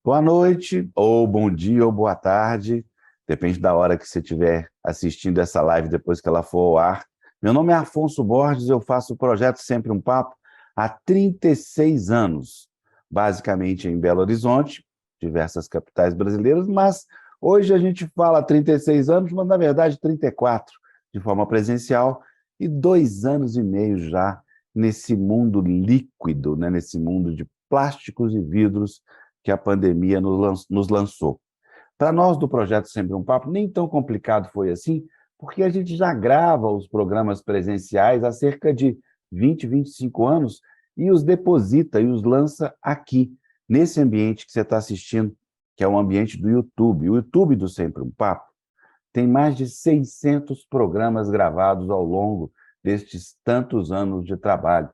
Boa noite, ou bom dia, ou boa tarde, depende da hora que você estiver assistindo essa live depois que ela for ao ar. Meu nome é Afonso Borges, eu faço o projeto Sempre um Papo há 36 anos, basicamente em Belo Horizonte, diversas capitais brasileiras, mas hoje a gente fala 36 anos, mas na verdade 34, de forma presencial, e 2 anos e meio já nesse mundo líquido, né, nesse mundo de plásticos e vidros que a pandemia nos lançou. Para nós do Projeto Sempre um Papo, nem tão complicado foi assim, porque a gente já grava os programas presenciais há cerca de 20, 25 anos e os deposita e os lança aqui, nesse ambiente que você está assistindo, que é o ambiente do YouTube. O YouTube do Sempre um Papo tem mais de 600 programas gravados ao longo destes tantos anos de trabalho.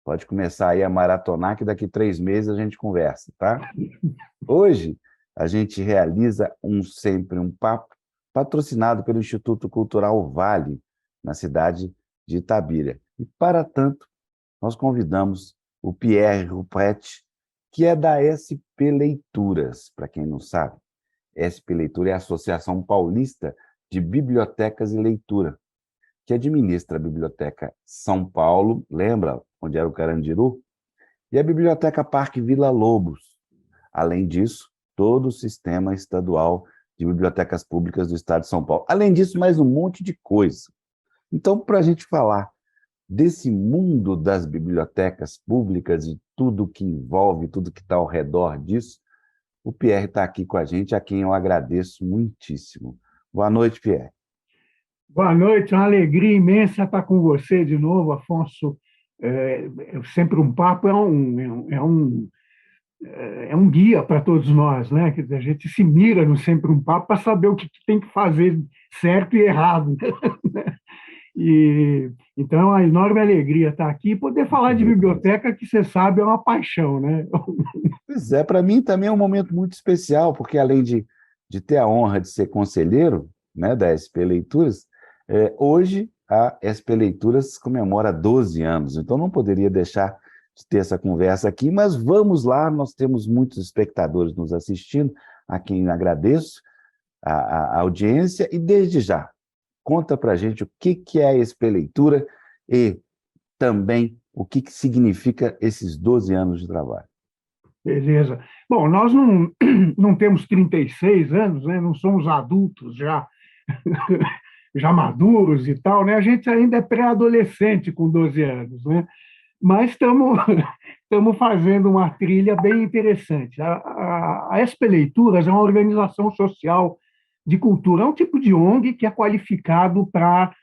Pode começar aí a maratonar, que daqui 3 meses a gente conversa, tá? Hoje, a gente realiza Sempre um Papo, patrocinado pelo Instituto Cultural Vale, na cidade de Itabira. E, para tanto, nós convidamos o Pierre Rupprecht, que é da SP Leituras, para quem não sabe. SP Leitura é a Associação Paulista de Bibliotecas e Leitura, que administra a Biblioteca São Paulo, lembra onde era o Carandiru? E a Biblioteca Parque Vila Lobos. Além disso, todo o sistema estadual de bibliotecas públicas do Estado de São Paulo. Além disso, mais um monte de coisa. Então, para a gente falar desse mundo das bibliotecas públicas e tudo que envolve, tudo que está ao redor disso, o Pierre está aqui com a gente, a quem eu agradeço muitíssimo. Boa noite, Pierre. Boa noite, uma alegria imensa estar com você de novo, Afonso. Sempre um papo é um guia para todos nós, né? Quer dizer, a gente se mira no Sempre um Papo para saber o que tem que fazer certo e errado. E, então, é uma enorme alegria estar aqui e poder falar de biblioteca, que você sabe é uma paixão, né? Pois é, para mim também é um momento muito especial, porque além de ter a honra de ser conselheiro, né, da SP Leituras, hoje a SP Leituras comemora 12 anos, então não poderia deixar de ter essa conversa aqui, mas vamos lá, nós temos muitos espectadores nos assistindo, a quem agradeço a audiência, e desde já, conta para a gente o que é a SP Leitura e também o que significa esses 12 anos de trabalho. Beleza. Bom, nós não temos 36 anos, né? Não somos adultos já, já maduros e tal, né? A gente ainda é pré-adolescente com 12 anos, né? Mas estamos fazendo uma trilha bem interessante. A SP Leituras é uma organização social de cultura, é um tipo de ONG que é qualificado para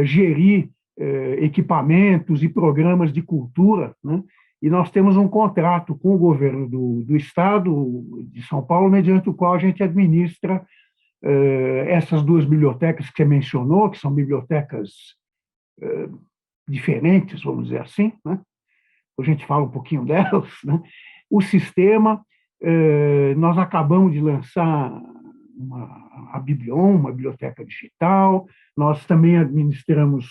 gerir equipamentos e programas de cultura, né? E nós temos um contrato com o governo do Estado de São Paulo, mediante o qual a gente administra essas duas bibliotecas que você mencionou, que são bibliotecas diferentes, vamos dizer assim, né? A gente fala um pouquinho delas, né? O sistema, nós acabamos de lançar a Biblion, uma biblioteca digital, nós também administramos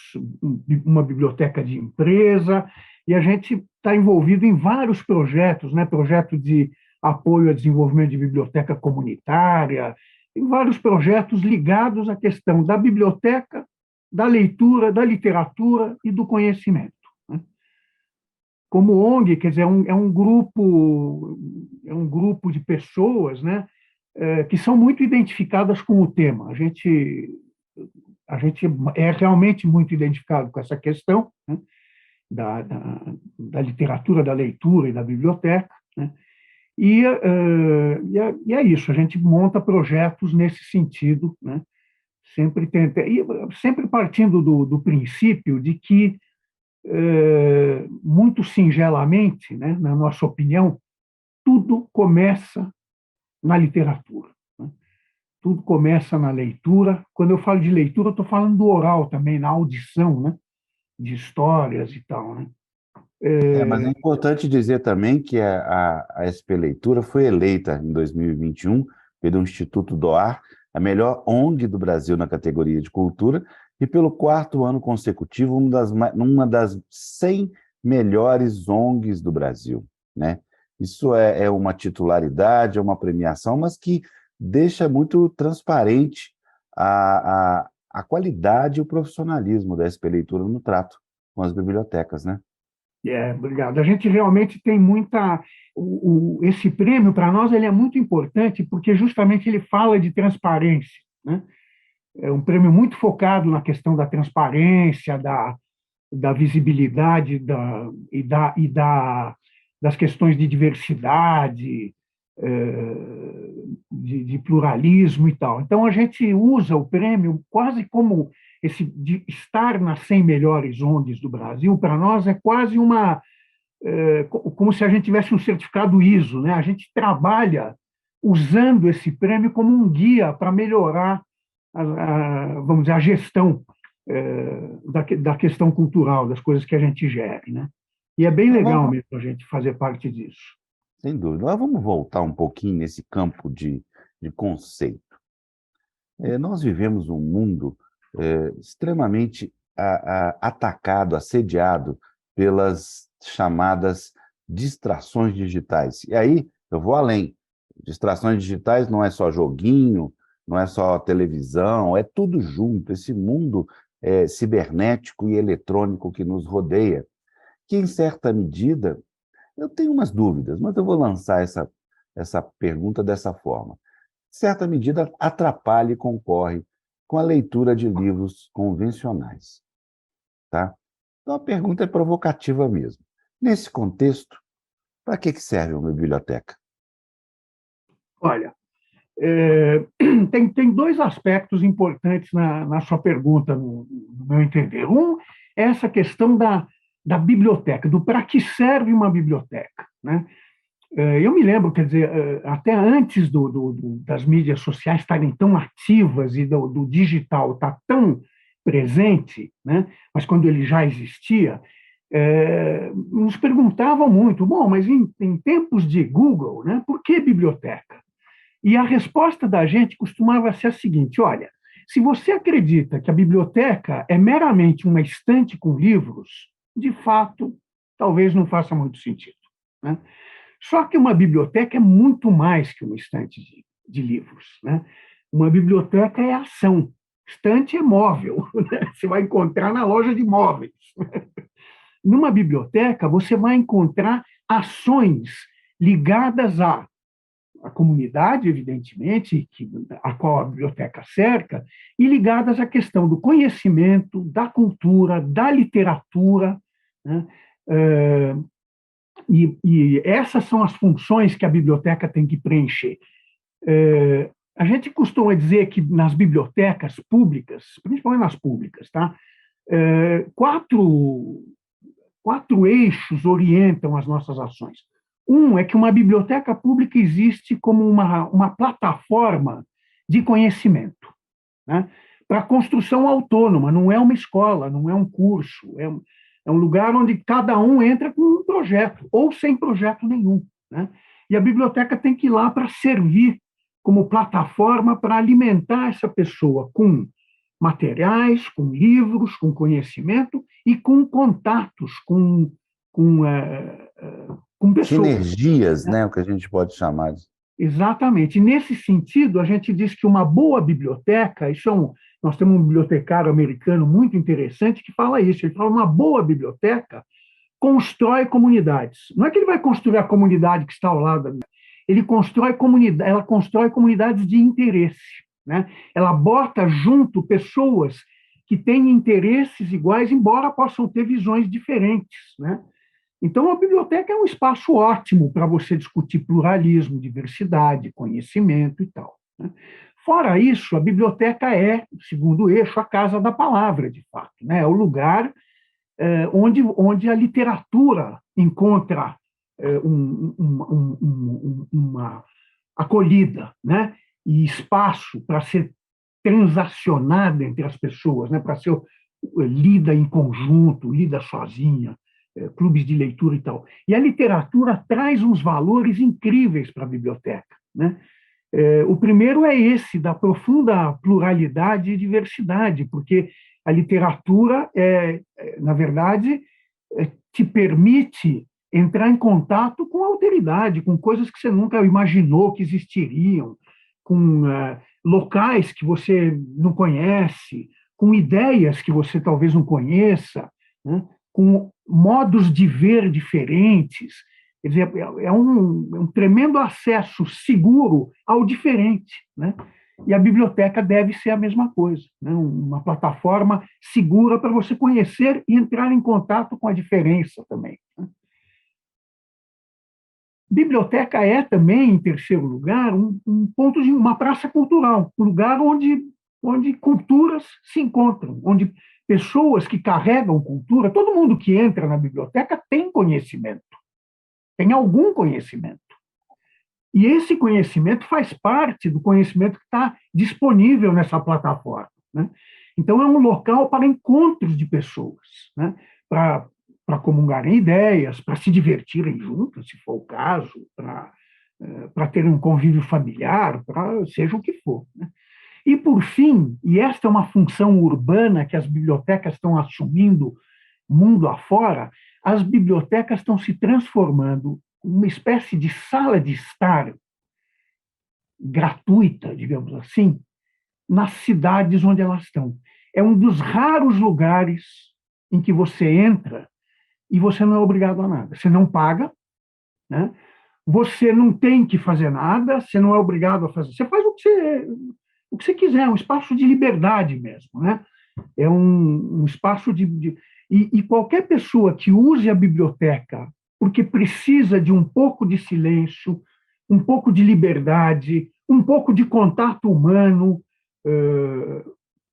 uma biblioteca de empresa, e a gente está envolvido em vários projetos, né? Projeto de apoio ao desenvolvimento de biblioteca comunitária, em vários projetos ligados à questão da biblioteca, da leitura, da literatura e do conhecimento. Né? Como ONG, quer dizer, é um grupo de pessoas, né, que são muito identificadas com o tema. A gente é realmente muito identificado com essa questão, né, da literatura, da leitura e da biblioteca, né, e é isso, a gente monta projetos nesse sentido, né, sempre partindo do princípio de que, muito singelamente, né, na nossa opinião, tudo começa na literatura. Né? Tudo começa na leitura. Quando eu falo de leitura, eu estou falando do oral também, na audição, né, de histórias e tal. Né? Mas é importante dizer também que a SP Leitura foi eleita em 2021 pelo Instituto DOAR, a melhor ONG do Brasil na categoria de cultura, e pelo 4º ano consecutivo, uma das 100 melhores ONGs do Brasil, né? Isso é uma titularidade, é uma premiação, mas que deixa muito transparente a qualidade e o profissionalismo da SP Leitura no trato com as bibliotecas, né? Obrigado. A gente realmente tem muita. Esse prêmio, para nós, ele é muito importante porque justamente ele fala de transparência, né? É um prêmio muito focado na questão da transparência, da visibilidade das questões de diversidade, de pluralismo e tal. Então, a gente usa o prêmio quase como esse de estar nas 100 melhores ONGs do Brasil, para nós é quase como se a gente tivesse um certificado ISO, né? A gente trabalha usando esse prêmio como um guia para melhorar, vamos dizer, a gestão da questão cultural, das coisas que a gente gere, né? E é bem Mas legal vamos, mesmo a gente fazer parte disso. sem dúvida. Mas vamos voltar um pouquinho nesse campo de conceito. Nós vivemos um mundo extremamente atacado, assediado pelas chamadas distrações digitais. E aí eu vou além. Distrações digitais não é só joguinho, não é só televisão, é tudo junto. Esse mundo cibernético e eletrônico que nos rodeia, que em certa medida, eu tenho umas dúvidas, mas eu vou lançar essa pergunta dessa forma. Em certa medida, atrapalha e concorre com a leitura de livros convencionais. Tá? Então, a pergunta é provocativa mesmo. Nesse contexto, para que serve uma biblioteca? Olha, tem dois aspectos importantes na sua pergunta, no meu entender. Um é essa questão da biblioteca, do para que serve uma biblioteca, né? Eu me lembro, quer dizer, até antes das mídias sociais estarem tão ativas e do digital estar tão presente, né? Mas quando ele já existia, nos perguntavam muito, bom, mas em tempos de Google, né, por que biblioteca? E a resposta da gente costumava ser a seguinte: olha, se você acredita que a biblioteca é meramente uma estante com livros, de fato, talvez não faça muito sentido, né? Só que uma biblioteca é muito mais que uma estante de livros, né? Uma biblioteca é ação. Estante é móvel, né? Você vai encontrar na loja de móveis. Numa biblioteca, você vai encontrar ações ligadas à comunidade, evidentemente, a qual a biblioteca cerca, e ligadas à questão do conhecimento, da cultura, da literatura, né? E essas são as funções que a biblioteca tem que preencher. A gente costuma dizer que nas bibliotecas públicas, principalmente nas públicas, tá? Quatro eixos orientam as nossas ações. Um é que uma biblioteca pública existe como uma plataforma de conhecimento, né? Para construção autônoma, não é uma escola, não é um curso, é um lugar onde cada um entra com um projeto, ou sem projeto nenhum, né? E a biblioteca tem que ir lá para servir como plataforma para alimentar essa pessoa com materiais, com livros, com conhecimento e com contatos com, com pessoas. Sinergias, né? O que a gente pode chamar de. Exatamente. Nesse sentido, a gente diz que uma boa biblioteca, nós temos um bibliotecário americano muito interessante que fala isso. Ele fala uma boa biblioteca constrói comunidades. Não é que ele vai construir a comunidade que está ao lado, ela constrói comunidades de interesse, né? Ela bota junto pessoas que têm interesses iguais, embora possam ter visões diferentes, né? Então, a biblioteca é um espaço ótimo para você discutir pluralismo, diversidade, conhecimento e tal, né? Fora isso, a biblioteca é, segundo o eixo, a casa da palavra, de fato, né? É o lugar onde a literatura encontra uma acolhida, né? E espaço para ser transacionada entre as pessoas, né? Para ser lida em conjunto, lida sozinha, clubes de leitura e tal. E a literatura traz uns valores incríveis para a biblioteca, né? O primeiro é esse, da profunda pluralidade e diversidade, porque a literatura, na verdade, te permite entrar em contato com a alteridade, com coisas que você nunca imaginou que existiriam, com locais que você não conhece, com ideias que você talvez não conheça, né? Com modos de ver diferentes. Quer dizer, é um tremendo acesso seguro ao diferente, né? E a biblioteca deve ser a mesma coisa, né? Uma plataforma segura para você conhecer e entrar em contato com a diferença também. Biblioteca é também, em terceiro lugar, um ponto de uma praça cultural, um lugar onde culturas se encontram, onde pessoas que carregam cultura, todo mundo que entra na biblioteca tem conhecimento, tem algum conhecimento. E esse conhecimento faz parte do conhecimento que está disponível nessa plataforma, né? Então, é um local para encontros de pessoas, né? Para comungarem ideias, para se divertirem juntos, se for o caso, para ter um convívio familiar, para seja o que for, né? E, por fim, e esta é uma função urbana que as bibliotecas estão assumindo mundo afora, as bibliotecas estão se transformando em uma espécie de sala de estar gratuita, digamos assim, nas cidades onde elas estão. É um dos raros lugares em que você entra e você não é obrigado a nada. Você não paga, né? Você não tem que fazer nada, você não é obrigado a fazer. Você faz o que você quiser, é um espaço de liberdade mesmo, né? É um espaço e qualquer pessoa que use a biblioteca porque precisa de um pouco de silêncio, um pouco de liberdade, um pouco de contato humano,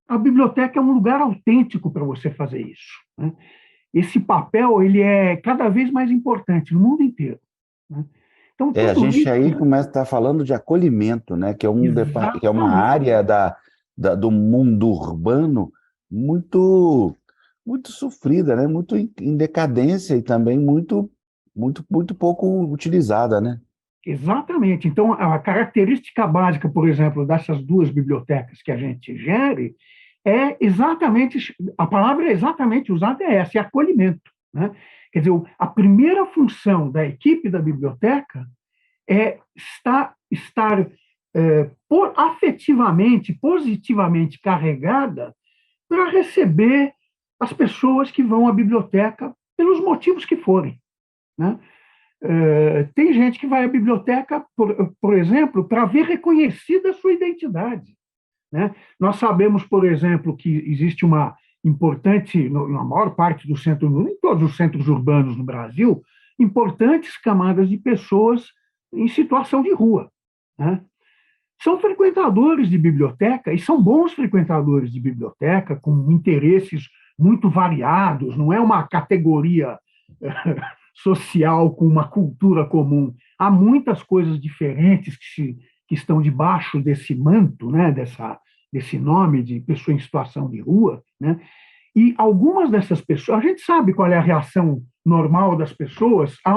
a biblioteca é um lugar autêntico para você fazer isso, né? Esse papel ele é cada vez mais importante no mundo inteiro, né? Então, A tudo gente isso... aí começa a estar falando de acolhimento, né? Que é uma Exatamente. área do mundo urbano muito, muito sofrida, né? Muito em decadência e também muito pouco utilizada, né? Exatamente. Então, a característica básica, por exemplo, dessas duas bibliotecas que a gente gere é exatamente, a palavra exatamente usada é essa, é acolhimento, né? Quer dizer, a primeira função da equipe da biblioteca é estar afetivamente, positivamente carregada para receber as pessoas que vão à biblioteca pelos motivos que forem, né? Tem gente que vai à biblioteca, por exemplo, para ver reconhecida a sua identidade, né? Nós sabemos, por exemplo, que existe uma importante, na maior parte do centro, em todos os centros urbanos no Brasil, importantes camadas de pessoas em situação de rua, né? São frequentadores de biblioteca e são bons frequentadores de biblioteca, com interesses muito variados, não é uma categoria social com uma cultura comum. Há muitas coisas diferentes que estão debaixo desse manto, né, desse nome de pessoa em situação de rua, né? E algumas dessas pessoas, a gente sabe qual é a reação normal das pessoas a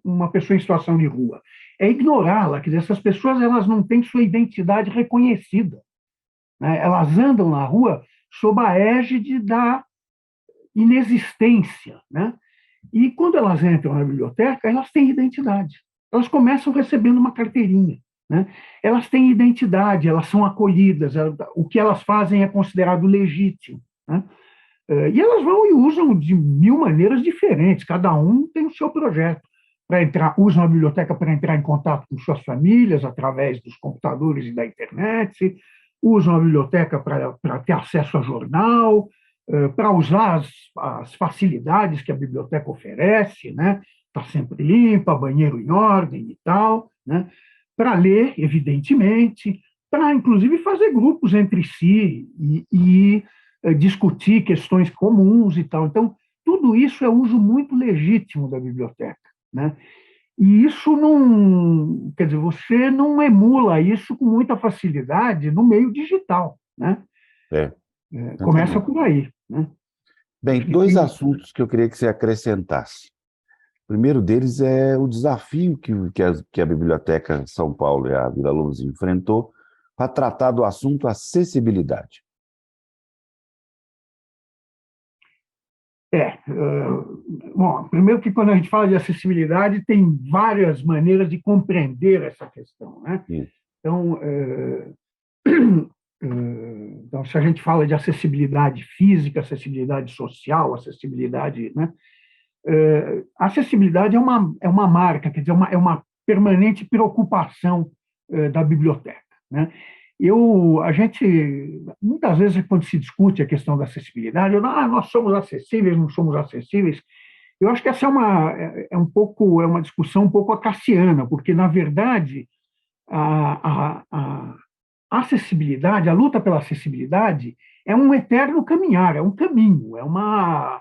uma pessoa em situação de rua. É ignorá-la, quer dizer, essas pessoas elas não têm sua identidade reconhecida, né? Elas andam na rua sob a égide da inexistência, né? E quando elas entram na biblioteca, elas têm identidade. Elas começam recebendo uma carteirinha, né? Elas têm identidade, elas são acolhidas, o que elas fazem é considerado legítimo, né? E elas vão e usam de mil maneiras diferentes, cada um tem o seu projeto. Usam a biblioteca para entrar em contato com suas famílias através dos computadores e da internet, usam a biblioteca para ter acesso a jornal, para usar as facilidades que a biblioteca oferece, né? Está sempre limpa, banheiro em ordem e tal, né? Para ler, evidentemente, para inclusive fazer grupos entre si e discutir questões comuns e tal. Então, tudo isso é uso muito legítimo da biblioteca, né? E isso não, quer dizer, você não emula isso com muita facilidade no meio digital, né? É, Começa exatamente. por aí, né? Bem, Acho que dois tem... assuntos que eu queria que você acrescentasse. O primeiro deles é o desafio que a Biblioteca São Paulo e a Vila Lobos enfrentou para tratar do assunto acessibilidade. Bom, primeiro que quando a gente fala de acessibilidade, tem várias maneiras de compreender essa questão, né? Isso. Então, então, se a gente fala de acessibilidade física, acessibilidade social, acessibilidade, né? A acessibilidade é uma marca, quer dizer, é uma permanente preocupação da biblioteca, né? A gente, muitas vezes, quando se discute a questão da acessibilidade, nós somos acessíveis, não somos acessíveis. Eu acho que essa é uma discussão um pouco acaciana, porque, na verdade, a acessibilidade, a luta pela acessibilidade é um eterno caminhar, é um caminho, é uma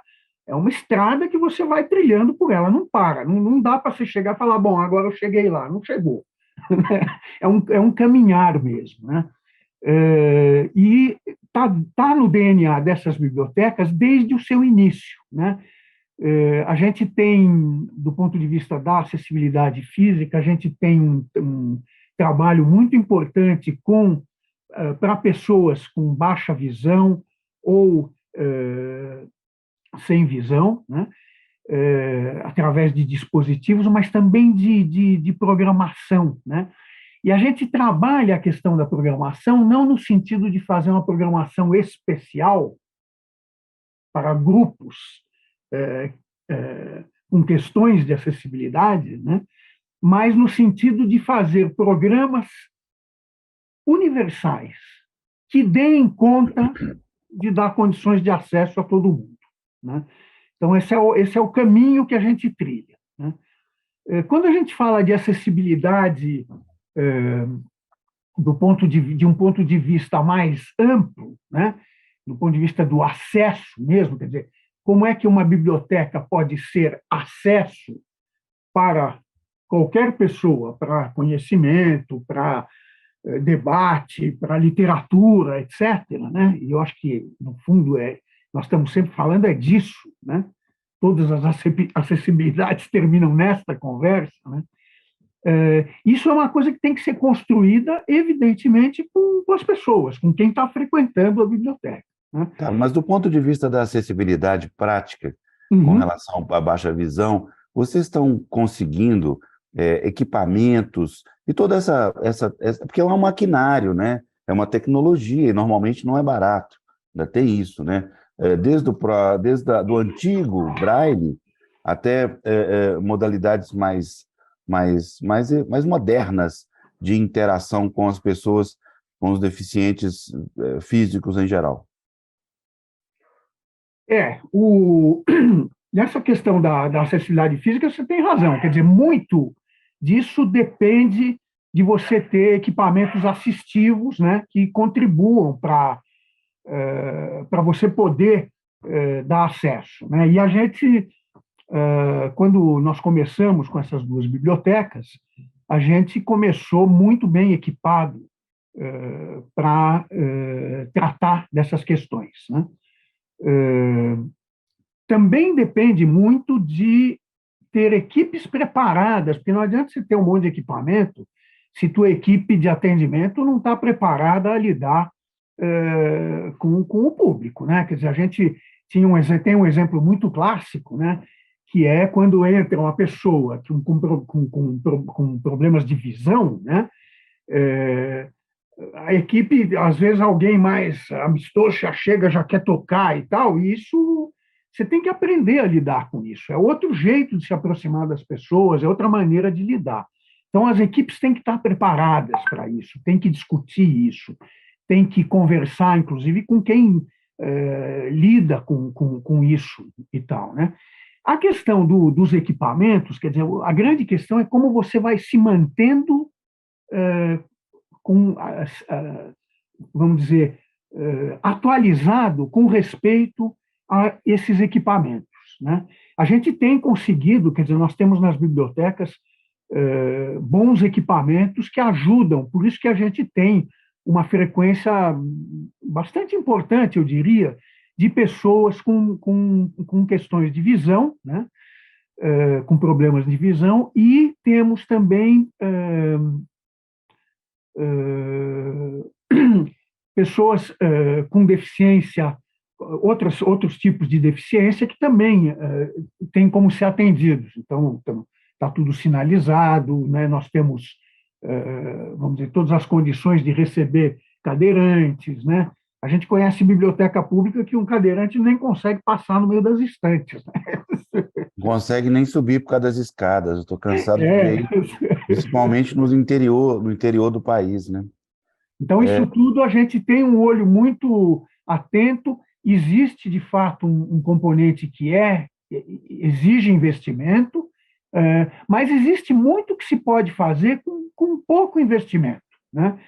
estrada que você vai trilhando por ela, não para, não dá para você chegar e falar, bom, agora eu cheguei lá, não chegou. É um caminhar mesmo, né? E tá no DNA dessas bibliotecas desde o seu início, né? A gente tem, do ponto de vista da acessibilidade física, a gente tem um trabalho muito importante para pessoas com baixa visão ou sem visão, né? Através de dispositivos, mas também de programação, né? E a gente trabalha a questão da programação não no sentido de fazer uma programação especial para grupos com questões de acessibilidade, né? Mas no sentido de fazer programas universais que deem conta de dar condições de acesso a todo mundo, né? Então, esse é o caminho que a gente trilha, né? Quando a gente fala de acessibilidade de um ponto de vista mais amplo, né? Do ponto de vista do acesso mesmo, quer dizer, como é que uma biblioteca pode ser acesso para qualquer pessoa, para conhecimento, para debate, para literatura, etc., né? E eu acho que, no fundo, nós estamos sempre falando disso, né? Todas as acessibilidades terminam nesta conversa, né? Isso é uma coisa que tem que ser construída, evidentemente, com as pessoas, com quem está frequentando a biblioteca, né? Tá, mas do ponto de vista da acessibilidade prática, com Uhum. relação à baixa visão, vocês estão conseguindo equipamentos e toda porque é um maquinário, né? É uma tecnologia e normalmente não é barato, ainda tem isso, né? Do antigo Braille até modalidades mais modernas de interação com as pessoas, com os deficientes físicos em geral. Nessa questão da acessibilidade física, você tem razão. Quer dizer, muito disso depende de você ter equipamentos assistivos, né, que contribuam para você poder dar acesso, né? E a gente, quando nós começamos com essas duas bibliotecas, a gente começou muito bem equipado para tratar dessas questões, né? Também depende muito de ter equipes preparadas, porque não adianta você ter um monte de equipamento se tua equipe de atendimento não está preparada a lidar com o público, né? Quer dizer, a gente tem um exemplo muito clássico, né? Que é quando entra uma pessoa com problemas de visão, né? A equipe, às vezes, alguém mais amistoso já chega, já quer tocar e tal, e isso você tem que aprender a lidar com isso. É outro jeito de se aproximar das pessoas, é outra maneira de lidar. Então, as equipes têm que estar preparadas para isso, têm que discutir isso, têm que conversar, inclusive, com quem lida com isso e tal, né? A questão dos equipamentos, quer dizer, a grande questão é como você vai se mantendo com, vamos dizer, atualizado com respeito a esses equipamentos, né? A gente tem conseguido, quer dizer, nós temos nas bibliotecas bons equipamentos que ajudam, por isso que a gente tem uma frequência bastante importante, eu diria, de pessoas com questões de visão, né? Com problemas de visão, e temos também pessoas com deficiência outros tipos de deficiência que também têm como ser atendidos. Então, está tudo sinalizado, né? Nós temos, vamos dizer, todas as condições de receber cadeirantes, né? A gente conhece biblioteca pública que um cadeirante nem consegue passar no meio das estantes, né? Não consegue nem subir por causa das escadas. Eu estou cansado de É. ver isso, principalmente no interior do país, né? Então, isso tudo a gente tem um olho muito atento. Existe, de fato, um componente que exige investimento, mas existe muito que se pode fazer com pouco investimento, né?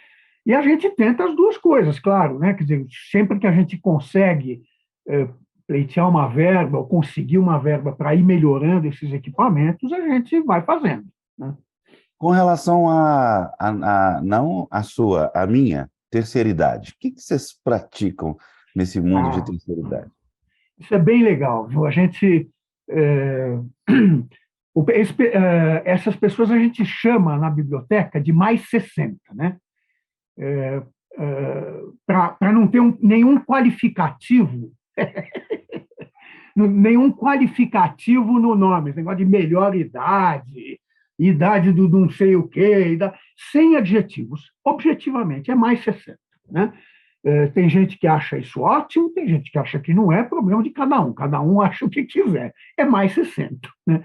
E a gente tenta as duas coisas, claro, né? Quer dizer, sempre que a gente consegue pleitear uma verba ou conseguir uma verba para ir melhorando esses equipamentos, a gente vai fazendo, né? Com relação não a sua, a minha terceira idade, o que vocês praticam nesse mundo de Ah, terceira idade? isso é bem legal, viu? A gente essas pessoas a gente chama na biblioteca de mais 60, né? Para não ter nenhum qualificativo, nenhum qualificativo no nome, esse negócio de melhor idade, idade do não sei o quê, sem adjetivos. Objetivamente, é mais 60, né? Tem gente que acha isso ótimo, tem gente que acha que não é, problema de cada um acha o que quiser. É mais 60, né?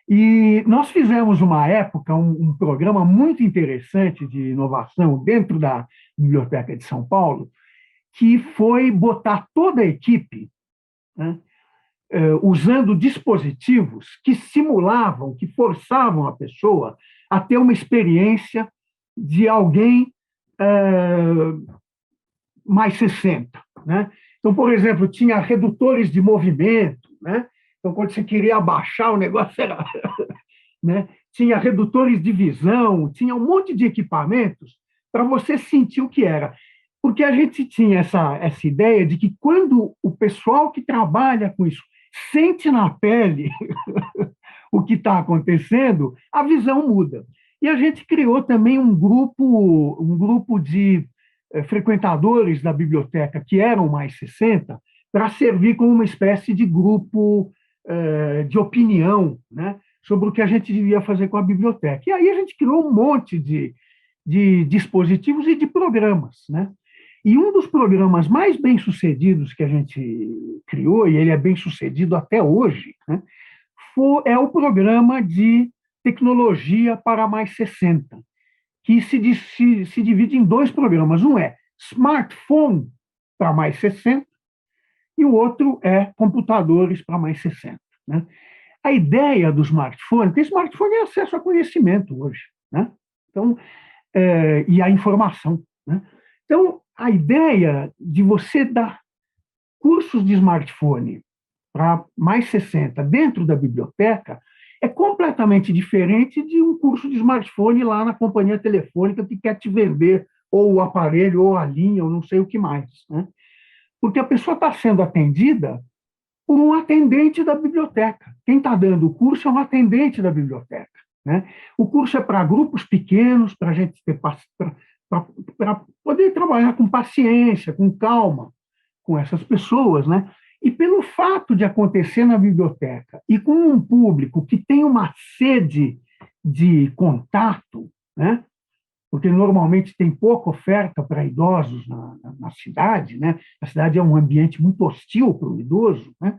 E nós fizemos uma época um programa muito interessante de inovação dentro da Biblioteca de São Paulo, que foi botar toda a equipe, né, usando dispositivos que simulavam, que forçavam a pessoa a ter uma experiência de alguém mais 60, né? Então, por exemplo, tinha redutores de movimento, né? Então, quando você queria abaixar, o negócio era, né? Tinha redutores de visão, tinha um monte de equipamentos para você sentir o que era. Porque a gente tinha essa ideia de que quando o pessoal que trabalha com isso sente na pele o que está acontecendo, a visão muda. E a gente criou também um grupo de frequentadores da biblioteca, que eram mais 60, para servir como uma espécie de grupo de opinião, né, sobre o que a gente devia fazer com a biblioteca. E aí a gente criou um monte de dispositivos e de programas, né? E um dos programas mais bem-sucedidos que a gente criou, e ele é bem-sucedido até hoje, né, é o programa de tecnologia para mais 60, que se divide em dois programas. Um é smartphone para mais 60 e o outro é computadores para mais 60, né? A ideia do smartphone, porque smartphone é acesso a conhecimento hoje, né? Então, e a informação, né? Então, a ideia de você dar cursos de smartphone para mais 60 dentro da biblioteca é completamente diferente de um curso de smartphone lá na companhia telefônica que quer te vender ou o aparelho, ou a linha, ou não sei o que mais, né? Porque a pessoa está sendo atendida por um atendente da biblioteca. Quem está dando o curso é um atendente da biblioteca, né? O curso é para grupos pequenos, para a gente para poder trabalhar com paciência, com calma, com essas pessoas, né? E pelo fato de acontecer na biblioteca e com um público que tem uma sede de contato, né? Porque normalmente tem pouca oferta para idosos na cidade, né? A cidade é um ambiente muito hostil para o idoso, né?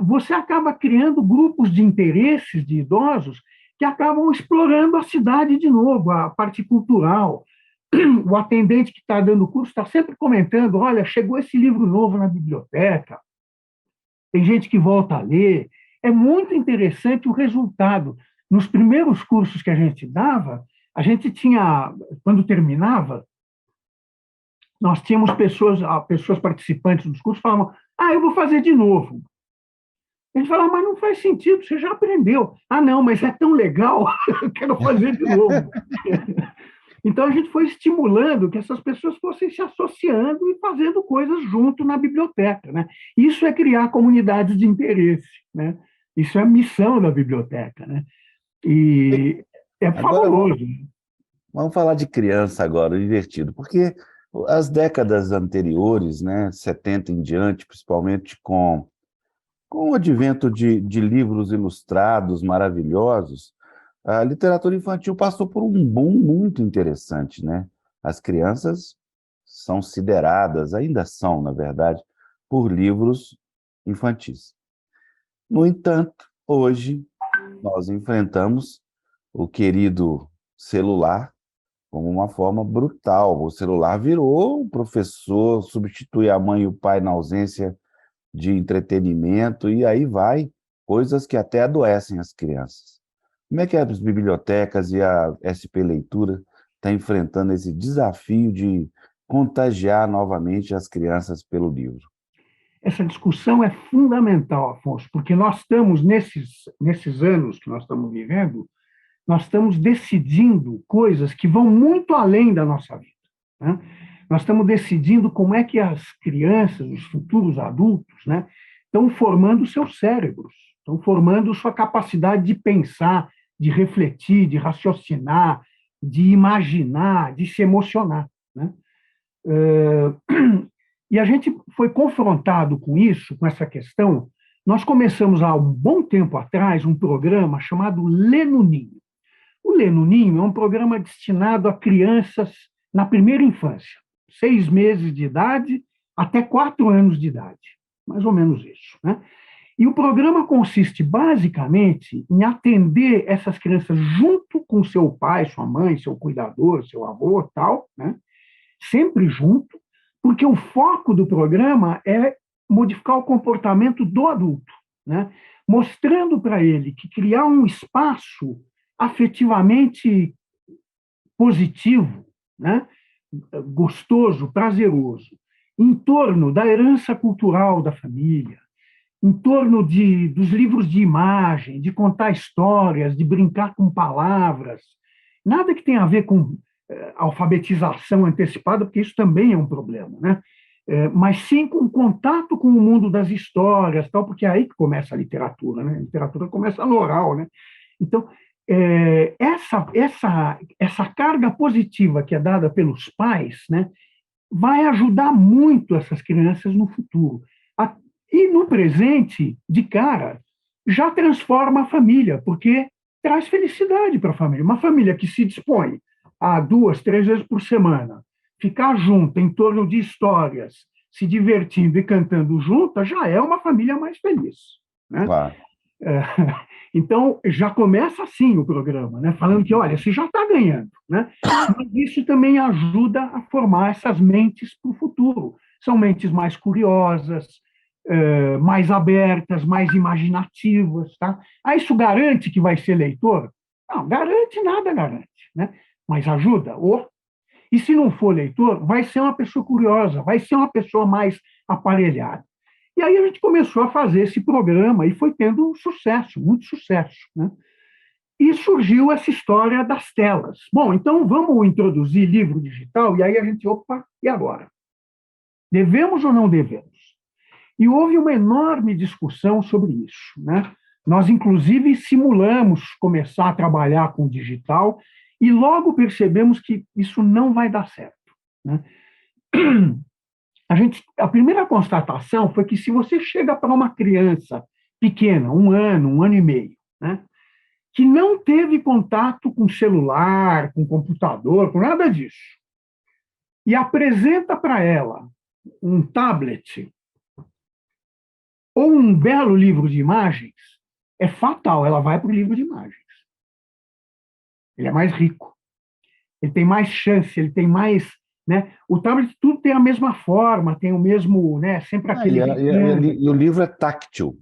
Você acaba criando grupos de interesses de idosos que acabam explorando a cidade de novo, a parte cultural. O atendente que está dando o curso está sempre comentando: olha, chegou esse livro novo na biblioteca, tem gente que volta a ler. É muito interessante o resultado. Nos primeiros cursos que a gente dava, a gente tinha, quando terminava, nós tínhamos pessoas participantes dos cursos que falavam: eu vou fazer de novo. A gente falava: mas não faz sentido, você já aprendeu. Não, mas é tão legal, eu quero fazer de novo. Então, a gente foi estimulando que essas pessoas fossem se associando e fazendo coisas junto na biblioteca, né? Isso é criar comunidades de interesse, né? Isso é a missão da biblioteca, né? E é Agora fabuloso. vamos falar de criança agora, divertido, porque as décadas anteriores, né, 70 em diante, principalmente com o advento de livros ilustrados maravilhosos, a literatura infantil passou por um boom muito interessante, né? As crianças são sideradas, ainda são, na verdade, por livros infantis. No entanto, hoje nós enfrentamos o querido celular como uma forma brutal. O celular virou o professor, substitui a mãe e o pai na ausência de entretenimento, e aí vai, coisas que até adoecem as crianças. Como é que as bibliotecas e a SP Leitura estão enfrentando esse desafio de contagiar novamente as crianças pelo livro? Essa discussão é fundamental, Afonso, porque nós estamos, nesses anos que nós estamos vivendo, nós estamos decidindo coisas que vão muito além da nossa vida, né? Nós estamos decidindo como é que as crianças, os futuros adultos, né, estão formando seus cérebros, estão formando sua capacidade de pensar, de refletir, de raciocinar, de imaginar, de se emocionar, né? E a gente foi confrontado com isso, com essa questão. Nós começamos há um bom tempo atrás um programa chamado Lê no Ninho. O Lê no Ninho é um programa destinado a crianças na primeira infância, 6 meses de idade até 4 anos de idade, mais ou menos isso, né? E o programa consiste basicamente em atender essas crianças junto com seu pai, sua mãe, seu cuidador, seu avô, tal, né? Sempre junto, porque o foco do programa é modificar o comportamento do adulto, né? Mostrando para ele que criar um espaço afetivamente positivo, né? Gostoso, prazeroso, em torno da herança cultural da família, em torno dos livros de imagem, de contar histórias, de brincar com palavras, nada que tenha a ver com alfabetização antecipada, porque isso também é um problema, né? Mas sim com contato com o mundo das histórias, tal, porque é aí que começa a literatura, né? A literatura começa no oral, né? Então, essa carga positiva que é dada pelos pais, né, vai ajudar muito essas crianças no futuro. E no presente, de cara, já transforma a família, porque traz felicidade para a família. Uma família que se dispõe a 2, 3 vezes por semana ficar junto em torno de histórias, se divertindo e cantando junta, já é uma família mais feliz, né? Claro. Então, já começa assim o programa, né? Falando que, olha, você já está ganhando, né? Mas isso também ajuda a formar essas mentes para o futuro. São mentes mais curiosas, mais abertas, mais imaginativas, tá? Isso garante que vai ser leitor? Não, garante nada, garante, né? Mas ajuda. E se não for leitor, vai ser uma pessoa curiosa, vai ser uma pessoa mais aparelhada. E aí a gente começou a fazer esse programa e foi tendo sucesso, muito sucesso, né? E surgiu essa história das telas. Bom, então vamos introduzir livro digital, e aí a gente, opa, e agora? Devemos ou não devemos? E houve uma enorme discussão sobre isso, né? Nós, inclusive, simulamos começar a trabalhar com digital e logo percebemos que isso não vai dar certo, né? A primeira constatação foi que se você chega para uma criança pequena, 1 ano e meio, né, que não teve contato com celular, com computador, com nada disso, e apresenta para ela um tablet ou um belo livro de imagens, é fatal, ela vai para o livro de imagens. Ele é mais rico, ele tem mais chance, ele tem mais, né? O tablet tudo tem a mesma forma, tem o mesmo, né? Sempre aquele E o livro é táctil.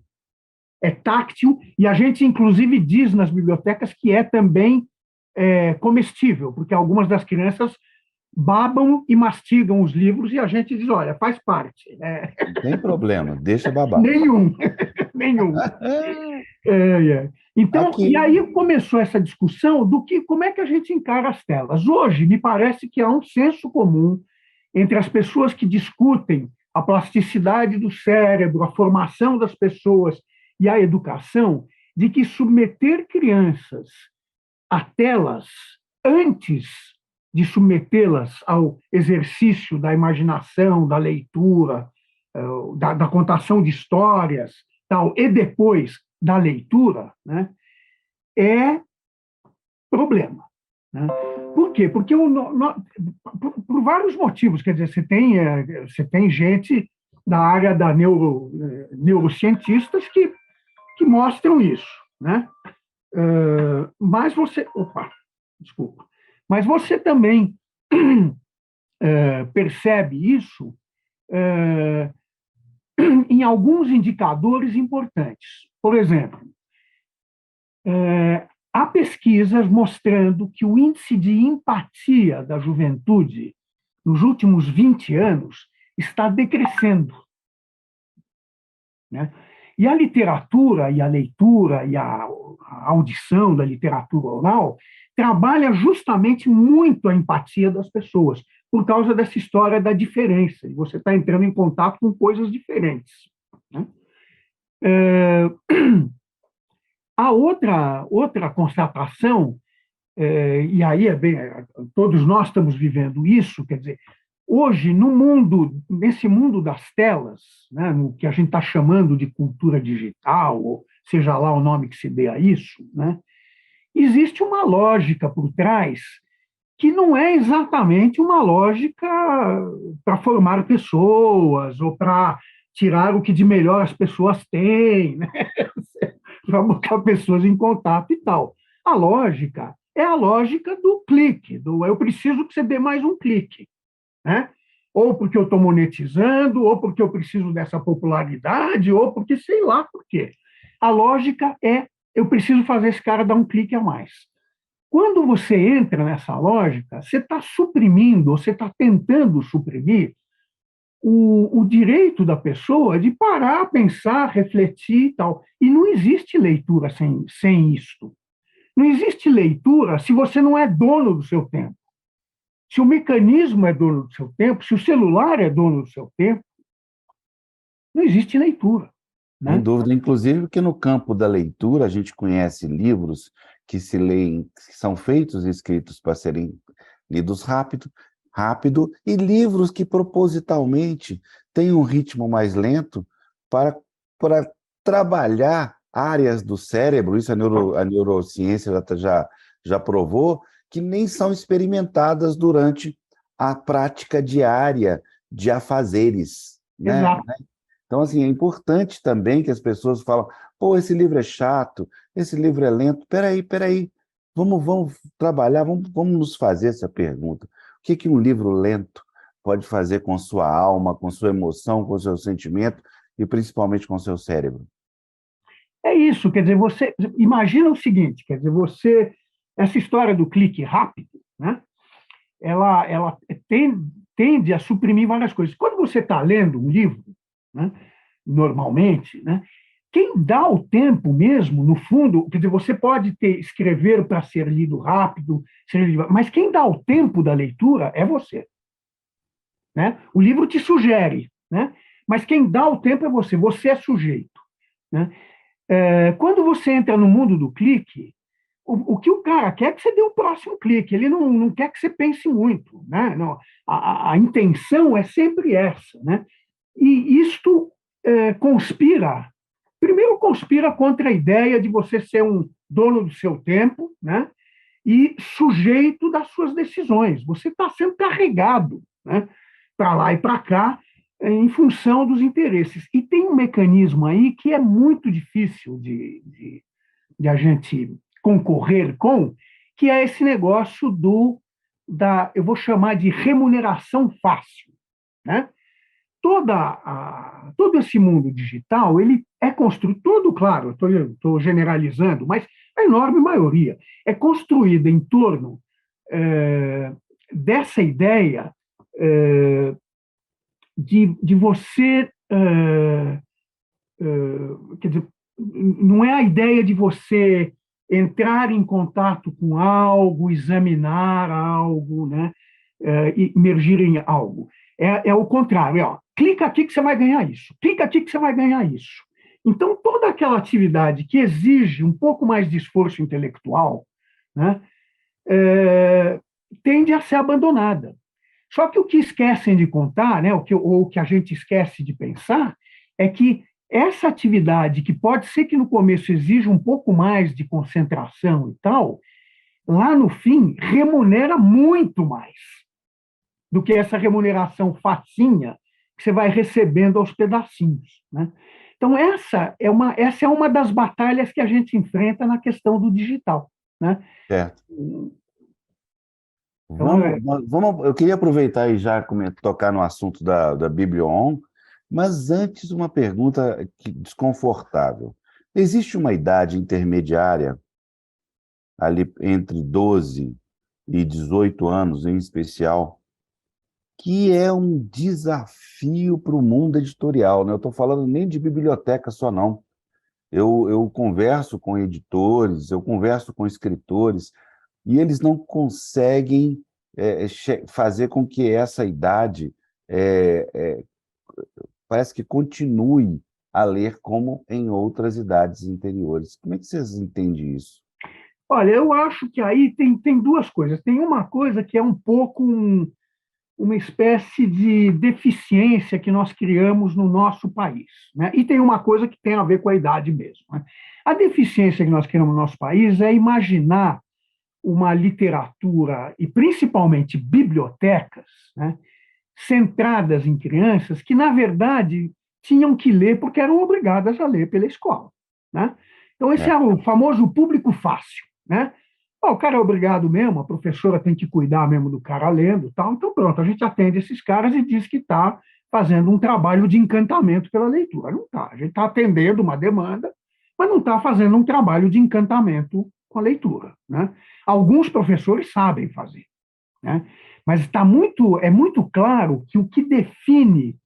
É táctil, e a gente, inclusive, diz nas bibliotecas que é também comestível, porque algumas das crianças babam e mastigam os livros, e a gente diz, olha, faz parte. Não tem problema, deixa babar. Nenhum, nenhum. Então, Aqui. e aí começou essa discussão do que, como é que a gente encara as telas. Hoje, me parece que há um senso comum entre as pessoas que discutem a plasticidade do cérebro, a formação das pessoas e a educação, de que submeter crianças a telas antes de submetê-las ao exercício da imaginação, da leitura, da contação de histórias, tal, e depois da leitura, né, é problema. Né? Por quê? Porque por vários motivos. Quer dizer, você tem gente da área da neurocientistas que mostram isso. Né? Mas você... Opa, desculpa. Mas você também percebe isso em alguns indicadores importantes. Por exemplo, há pesquisas mostrando que o índice de empatia da juventude nos últimos 20 anos está decrescendo. Né? E a literatura, e a leitura, e a audição da literatura oral trabalha justamente muito a empatia das pessoas, por causa dessa história da diferença, e você está entrando em contato com coisas diferentes. Né? A outra constatação, e aí todos nós estamos vivendo isso, quer dizer, hoje, nesse mundo das telas, né, no que a gente está chamando de cultura digital, ou seja lá o nome que se dê a isso, né, existe uma lógica por trás que não é exatamente uma lógica para formar pessoas ou para tirar o que de melhor as pessoas têm, né? Para botar pessoas em contato e tal. A lógica é a lógica do clique, do eu preciso que você dê mais um clique. Né? Ou porque eu estou monetizando, ou porque eu preciso dessa popularidade, ou porque sei lá por quê. A lógica é eu preciso fazer esse cara dar um clique a mais. Quando você entra nessa lógica, você está suprimindo, ou você está tentando suprimir o direito da pessoa de parar, pensar, refletir e tal. E não existe leitura sem isto. Não existe leitura se você não é dono do seu tempo. Se o mecanismo é dono do seu tempo, se o celular é dono do seu tempo, não existe leitura. Né? Sem dúvida, inclusive que no campo da leitura a gente conhece livros que se leem, que são feitos e escritos para serem lidos rápido, e livros que propositalmente têm um ritmo mais lento para trabalhar áreas do cérebro, isso a neurociência já provou, que nem são experimentadas durante a prática diária de afazeres, né? Exato. Então, assim, é importante também que as pessoas falam, pô, esse livro é chato, esse livro é lento. Peraí, vamos trabalhar, vamos nos fazer essa pergunta. O que um livro lento pode fazer com sua alma, com sua emoção, com seu sentimento e principalmente com seu cérebro? É isso, quer dizer, você imagina o seguinte, quer dizer, essa história do clique rápido, né? Ela tende a suprimir várias coisas. Quando você está lendo um livro, né, normalmente, né, quem dá o tempo mesmo, no fundo, quer dizer, você pode escrever para ser lido rápido, mas quem dá o tempo da leitura é você. Né? O livro te sugere, né? Mas quem dá o tempo é você é sujeito. Né? Quando você entra no mundo do clique, o que o cara quer é que você dê o próximo clique, ele não quer que você pense muito. Né? Não, a intenção é sempre essa. Né? E isto primeiro conspira contra a ideia de você ser um dono do seu tempo, né? E sujeito das suas decisões. Você está sendo carregado, né? Para lá e para cá, em função dos interesses. E tem um mecanismo aí que é muito difícil de a gente concorrer com, que é esse negócio eu vou chamar de remuneração fácil. Né? Todo esse mundo digital, ele é construído, todo, claro, estou generalizando, mas a enorme maioria é construída em torno dessa ideia de você, quer dizer, não é a ideia de você entrar em contato com algo, examinar algo, né, e emergir em algo. É o contrário, ó, clica aqui que você vai ganhar isso, clica aqui que você vai ganhar isso. Então, toda aquela atividade que exige um pouco mais de esforço intelectual, né, tende a ser abandonada. Só que o que esquecem de contar, né, o que a gente esquece de pensar, é que essa atividade, que pode ser que no começo exija um pouco mais de concentração e tal, lá no fim remunera muito mais do que essa remuneração facinha que você vai recebendo aos pedacinhos, né? Então, essa é uma das batalhas que a gente enfrenta na questão do digital, né? Certo. Então, Eu queria aproveitar e já tocar no assunto da Biblion, mas antes uma pergunta desconfortável. Existe uma idade intermediária, ali entre 12 e 18 anos, em especial, que é um desafio para o mundo editorial, né? Eu estou falando nem de biblioteca só, não. Eu converso com editores, eu converso com escritores, e eles não conseguem fazer com que essa idade parece que continue a ler como em outras idades anteriores. Como é que vocês entendem isso? olha, eu acho que aí tem duas coisas. Tem uma coisa que é um pouco uma espécie de deficiência que nós criamos no nosso país, né? E tem uma coisa que tem a ver com a idade mesmo, né? A deficiência que nós criamos no nosso país é imaginar uma literatura, e principalmente bibliotecas, né, centradas em crianças que, na verdade, tinham que ler porque eram obrigadas a ler pela escola, né? Então, esse é É, o famoso público fácil, né? O cara é obrigado mesmo, a professora tem que cuidar mesmo do cara lendo, tal. Então, pronto, a gente atende esses caras e diz que está fazendo um trabalho de encantamento pela leitura. Não está. A gente está atendendo uma demanda, mas não está fazendo um trabalho de encantamento com a leitura, né? Alguns professores sabem fazer, né? Mas é muito claro que o que define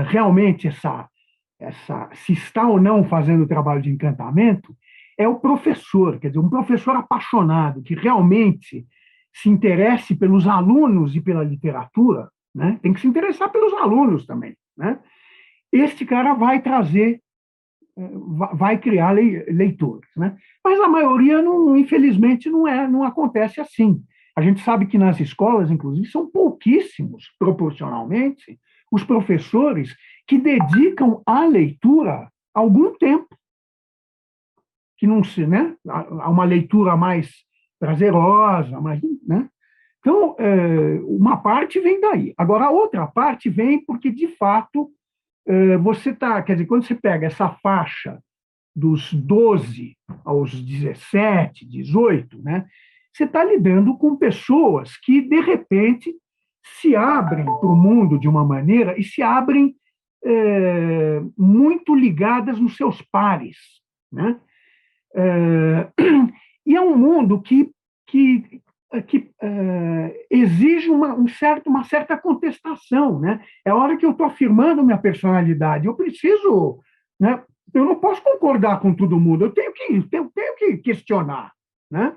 realmente se está ou não fazendo o trabalho de encantamento é o professor, quer dizer, um professor apaixonado, que realmente se interesse pelos alunos e pela literatura, né? Tem que se interessar pelos alunos também, né? Este cara vai trazer, vai criar leitores, né? Mas a maioria, não, infelizmente, não acontece assim. A gente sabe que nas escolas, inclusive, são pouquíssimos, proporcionalmente, os professores que dedicam à leitura algum tempo, que não se, né, a uma leitura mais prazerosa, mais, né? Então, uma parte vem daí. Agora, a outra parte vem porque, de fato, você está, quer dizer, quando você pega essa faixa dos 12 aos 17, 18, né, você está lidando com pessoas que, de repente, se abrem para o mundo de uma maneira e se abrem muito ligadas nos seus pares, né? E é um mundo que exige uma certa contestação, né? É a hora que eu estou afirmando minha personalidade. Eu preciso, né? Eu não posso concordar com todo mundo. Eu tenho que questionar, né?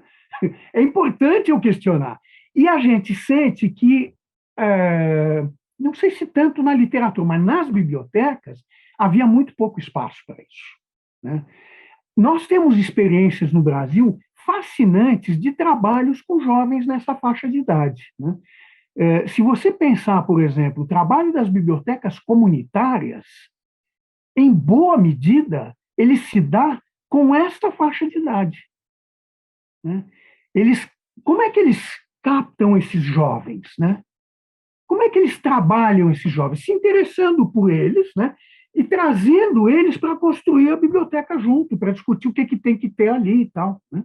É importante eu questionar. E a gente sente que, não sei se tanto na literatura, mas nas bibliotecas havia muito pouco espaço para isso, né? Nós temos experiências no Brasil fascinantes de trabalhos com jovens nessa faixa de idade, né? Se você pensar, por exemplo, o trabalho das bibliotecas comunitárias, em boa medida, ele se dá com esta faixa de idade, né? Eles, como é que eles captam esses jovens, né? Como é que eles trabalham esses jovens? Se interessando por eles, né? E trazendo eles para construir a biblioteca junto, para discutir o que tem que ter ali e tal, né?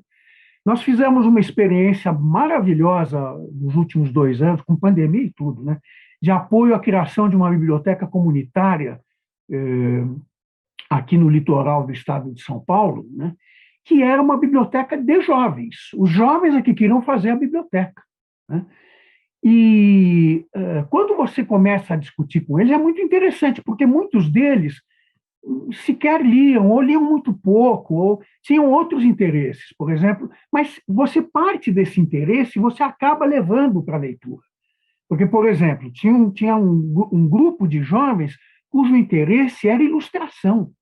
Nós fizemos uma experiência maravilhosa nos últimos 2 anos, com pandemia e tudo, né? De apoio à criação de uma biblioteca comunitária aqui no litoral do estado de São Paulo, né? Que era uma biblioteca de jovens. Os jovens é que queriam fazer a biblioteca, né? E quando você começa a discutir com eles, é muito interessante, porque muitos deles sequer liam, ou liam muito pouco, ou tinham outros interesses, por exemplo, mas você parte desse interesse e você acaba levando para a leitura. Porque, por exemplo, tinha um grupo de jovens cujo interesse era ilustração.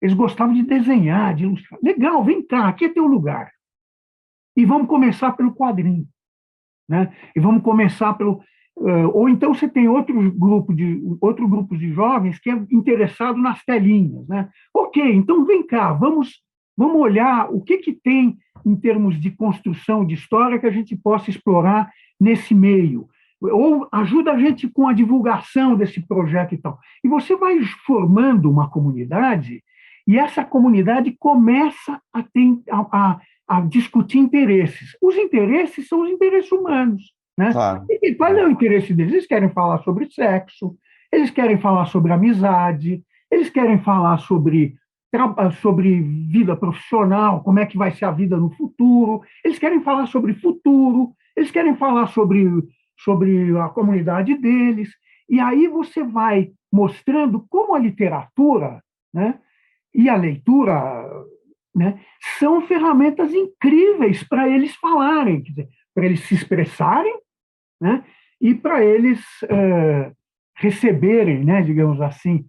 Eles gostavam de desenhar, de ilustrar. Legal, vem cá, aqui é teu lugar. E vamos começar pelo quadrinho. né? E vamos começar pelo... Ou então você tem outro grupo de jovens que é interessado nas telinhas, né? Ok, então vem cá, vamos olhar o que tem em termos de construção de história que a gente possa explorar nesse meio. Ou ajuda a gente com a divulgação desse projeto e tal. E você vai formando uma comunidade e essa comunidade começa a discutir interesses. Os interesses são os interesses humanos, né? Claro. E qual é o interesse deles? Eles querem falar sobre sexo, eles querem falar sobre amizade, eles querem falar sobre vida profissional, como é que vai ser a vida no futuro, eles querem falar sobre futuro, eles querem falar sobre a comunidade deles. E aí você vai mostrando como a literatura, né, e a leitura, né, são ferramentas incríveis para eles falarem, para eles se expressarem, né, e para eles receberem, né, digamos assim,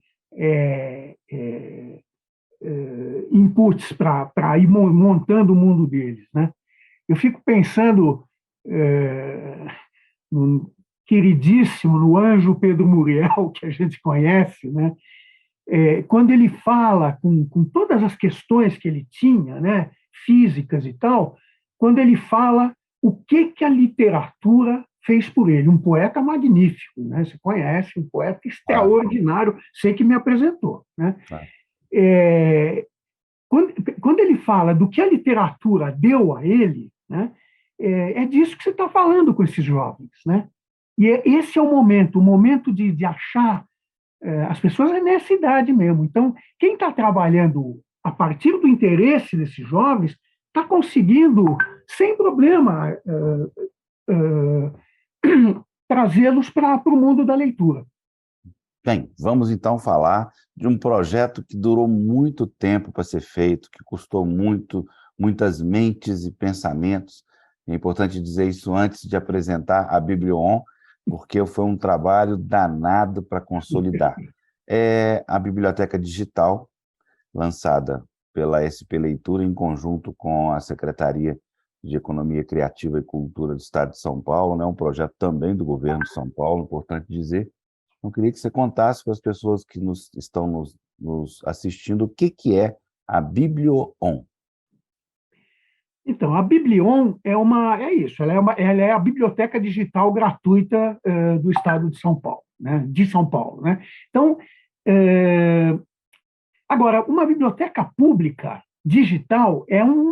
inputs para ir montando o mundo deles, né? Eu fico pensando no queridíssimo, no anjo Pedro Muriel, que a gente conhece, né? Quando ele fala com todas as questões que ele tinha, né, físicas e tal, quando ele fala o que a literatura fez por ele, um poeta magnífico, né? Você conhece, um poeta extraordinário, sei que me apresentou, né? Quando ele fala do que a literatura deu a ele, né, é disso que você está falando com esses jovens, né? E esse é o momento de achar as pessoas é nessa idade mesmo. Então, quem está trabalhando a partir do interesse desses jovens está conseguindo, sem problema, trazê-los para o mundo da leitura. Bem, vamos então falar de um projeto que durou muito tempo para ser feito, que custou muitas mentes e pensamentos. É importante dizer isso antes de apresentar a Biblion, porque foi um trabalho danado para consolidar. É a Biblioteca Digital, lançada pela SP Leitura em conjunto com a Secretaria de Economia Criativa e Cultura do Estado de São Paulo, né? Um projeto também do governo de São Paulo, importante dizer. Eu queria que você contasse para as pessoas que estão nos assistindo o que é a Biblion. Então, a Biblion é isso, ela é a biblioteca digital gratuita do Estado de São Paulo, né? De São Paulo, né? Então, agora, uma biblioteca pública digital é um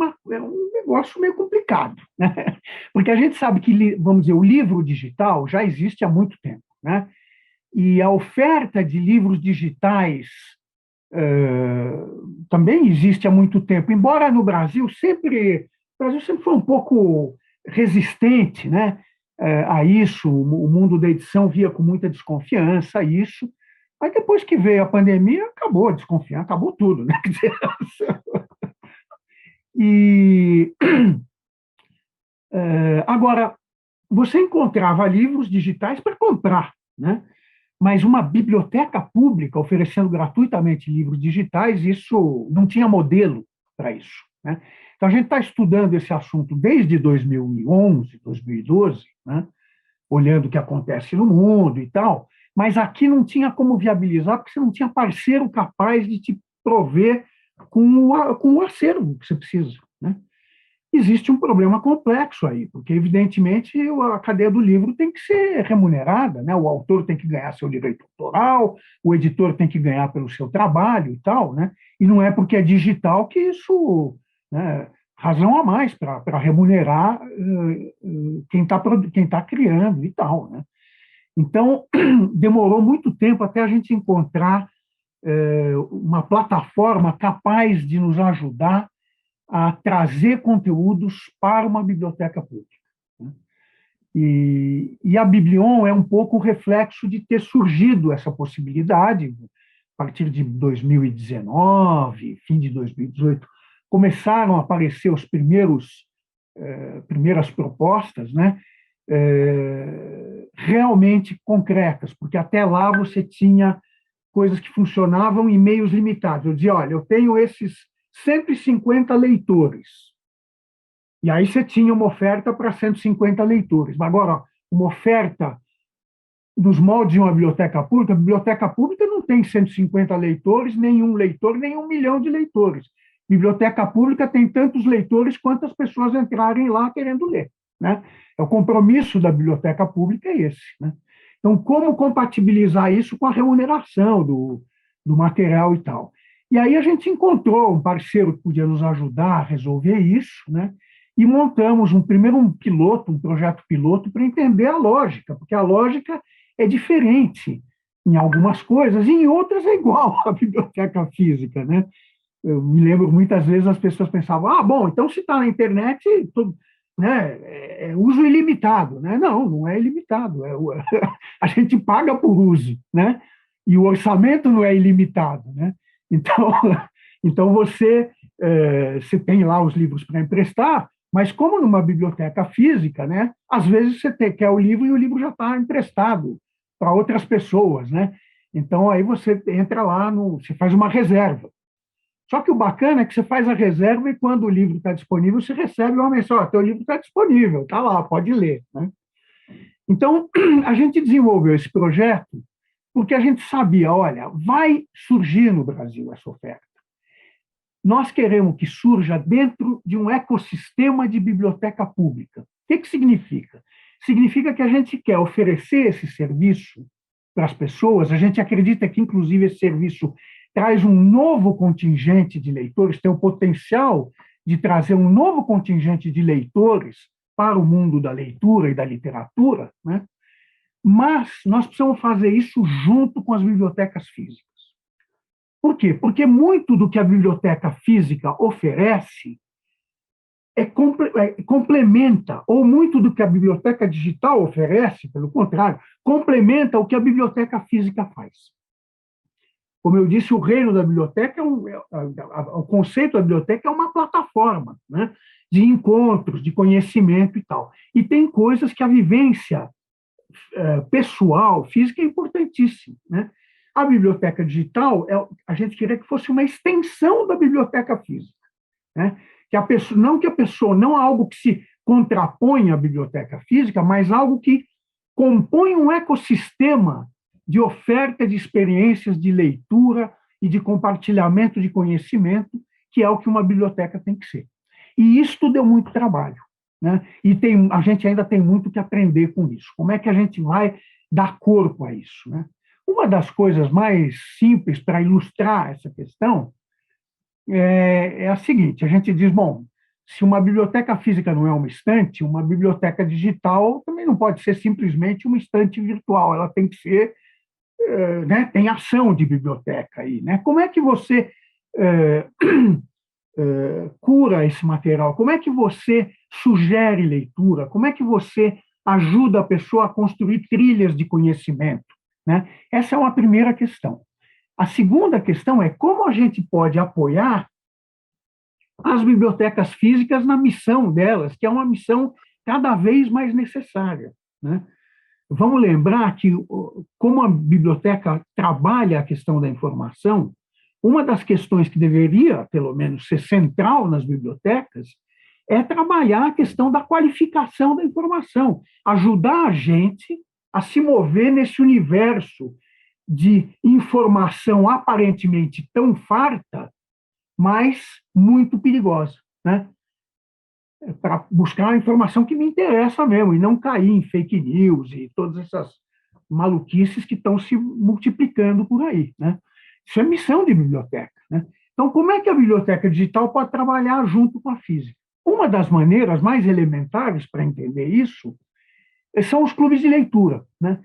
negócio meio complicado, né? Porque a gente sabe que, vamos dizer, o livro digital já existe há muito tempo, né? E a oferta de livros digitais também existe há muito tempo, embora no Brasil sempre foi um pouco resistente, né, a isso, o mundo da edição via com muita desconfiança isso, mas depois que veio a pandemia, acabou a desconfiança, acabou tudo, né? E agora, você encontrava livros digitais para comprar, né? Mas uma biblioteca pública oferecendo gratuitamente livros digitais, isso não tinha modelo para isso, né? Então, a gente está estudando esse assunto desde 2011, 2012, né? Olhando o que acontece no mundo e tal, mas aqui não tinha como viabilizar, porque você não tinha parceiro capaz de te prover com o acervo que você precisa, né? Existe um problema complexo aí, porque, evidentemente, a cadeia do livro tem que ser remunerada, né? O autor tem que ganhar seu direito autoral, o editor tem que ganhar pelo seu trabalho e tal, né? E não é porque é digital que isso, né, razão a mais para remunerar quem está criando e tal, né? Então, demorou muito tempo até a gente encontrar uma plataforma capaz de nos ajudar a trazer conteúdos para uma biblioteca pública, né? E a Biblion é um pouco o reflexo de ter surgido essa possibilidade. A partir de 2019, fim de 2018, começaram a aparecer os primeiras propostas, né, realmente concretas, porque até lá você tinha coisas que funcionavam em meios limitados. Eu dizia, olha, eu tenho esses 150 leitores. E aí você tinha uma oferta para 150 leitores. Agora, uma oferta nos moldes de uma biblioteca pública, a biblioteca pública não tem 150 leitores, nenhum leitor, nem 1 milhão de leitores. Biblioteca pública tem tantos leitores quantas pessoas entrarem lá querendo ler, né? O compromisso da biblioteca pública é esse, né? Então, como compatibilizar isso com a remuneração do material e tal? E aí a gente encontrou um parceiro que podia nos ajudar a resolver isso, né? E montamos primeiro um piloto, um projeto piloto, para entender a lógica, porque a lógica é diferente em algumas coisas, e em outras é igual à biblioteca física, né? Eu me lembro muitas vezes as pessoas pensavam, bom, então se está na internet, tudo, né, é uso ilimitado, né? Não, não é ilimitado, a gente paga por uso, né? E o orçamento não é ilimitado, né? Então, então você tem lá os livros para emprestar, mas como numa biblioteca física, né? Às vezes você quer o livro e o livro já está emprestado para outras pessoas, né? Então aí você entra lá, você faz uma reserva. Só que o bacana é que você faz a reserva e quando o livro está disponível, você recebe uma mensagem, teu livro está disponível, está lá, pode ler, né? Então, a gente desenvolveu esse projeto porque a gente sabia, olha, vai surgir no Brasil essa oferta. Nós queremos que surja dentro de um ecossistema de biblioteca pública. O que significa? Significa que a gente quer oferecer esse serviço para as pessoas, a gente acredita que, inclusive, esse serviço traz um novo contingente de leitores, tem o potencial de trazer um novo contingente de leitores para o mundo da leitura e da literatura, né? Mas nós precisamos fazer isso junto com as bibliotecas físicas. Por quê? Porque muito do que a biblioteca física oferece complementa, ou muito do que a biblioteca digital oferece, pelo contrário, complementa o que a biblioteca física faz. Como eu disse, o reino da biblioteca, o conceito da biblioteca é uma plataforma, né, de encontros, de conhecimento e tal. E tem coisas que a vivência pessoal, física, é importantíssima, né? A biblioteca digital, a gente queria que fosse uma extensão da biblioteca física, né? Que a pessoa, não algo que se contrapõe à biblioteca física, mas algo que compõe um ecossistema de oferta de experiências de leitura e de compartilhamento de conhecimento, que é o que uma biblioteca tem que ser. E isso deu muito trabalho, né? E a gente ainda tem muito que aprender com isso. Como é que a gente vai dar corpo a isso, né? Uma das coisas mais simples para ilustrar essa questão é a seguinte: a gente diz, bom, se uma biblioteca física não é uma estante, uma biblioteca digital também não pode ser simplesmente uma estante virtual, ela tem que ser, né, tem ação de biblioteca aí, né? Como é que você cura esse material? Como é que você sugere leitura? Como é que você ajuda a pessoa a construir trilhas de conhecimento, né? Essa é uma primeira questão. A segunda questão é como a gente pode apoiar as bibliotecas físicas na missão delas, que é uma missão cada vez mais necessária, né? Vamos lembrar que, como a biblioteca trabalha a questão da informação, uma das questões que deveria, pelo menos, ser central nas bibliotecas é trabalhar a questão da qualificação da informação, ajudar a gente a se mover nesse universo de informação aparentemente tão farta, mas muito perigosa, né? Para buscar a informação que me interessa mesmo, e não cair em fake news e todas essas maluquices que estão se multiplicando por aí, né? Isso é missão de biblioteca, né? Então, como é que a biblioteca digital pode trabalhar junto com a física? Uma das maneiras mais elementares para entender isso são os clubes de leitura, né?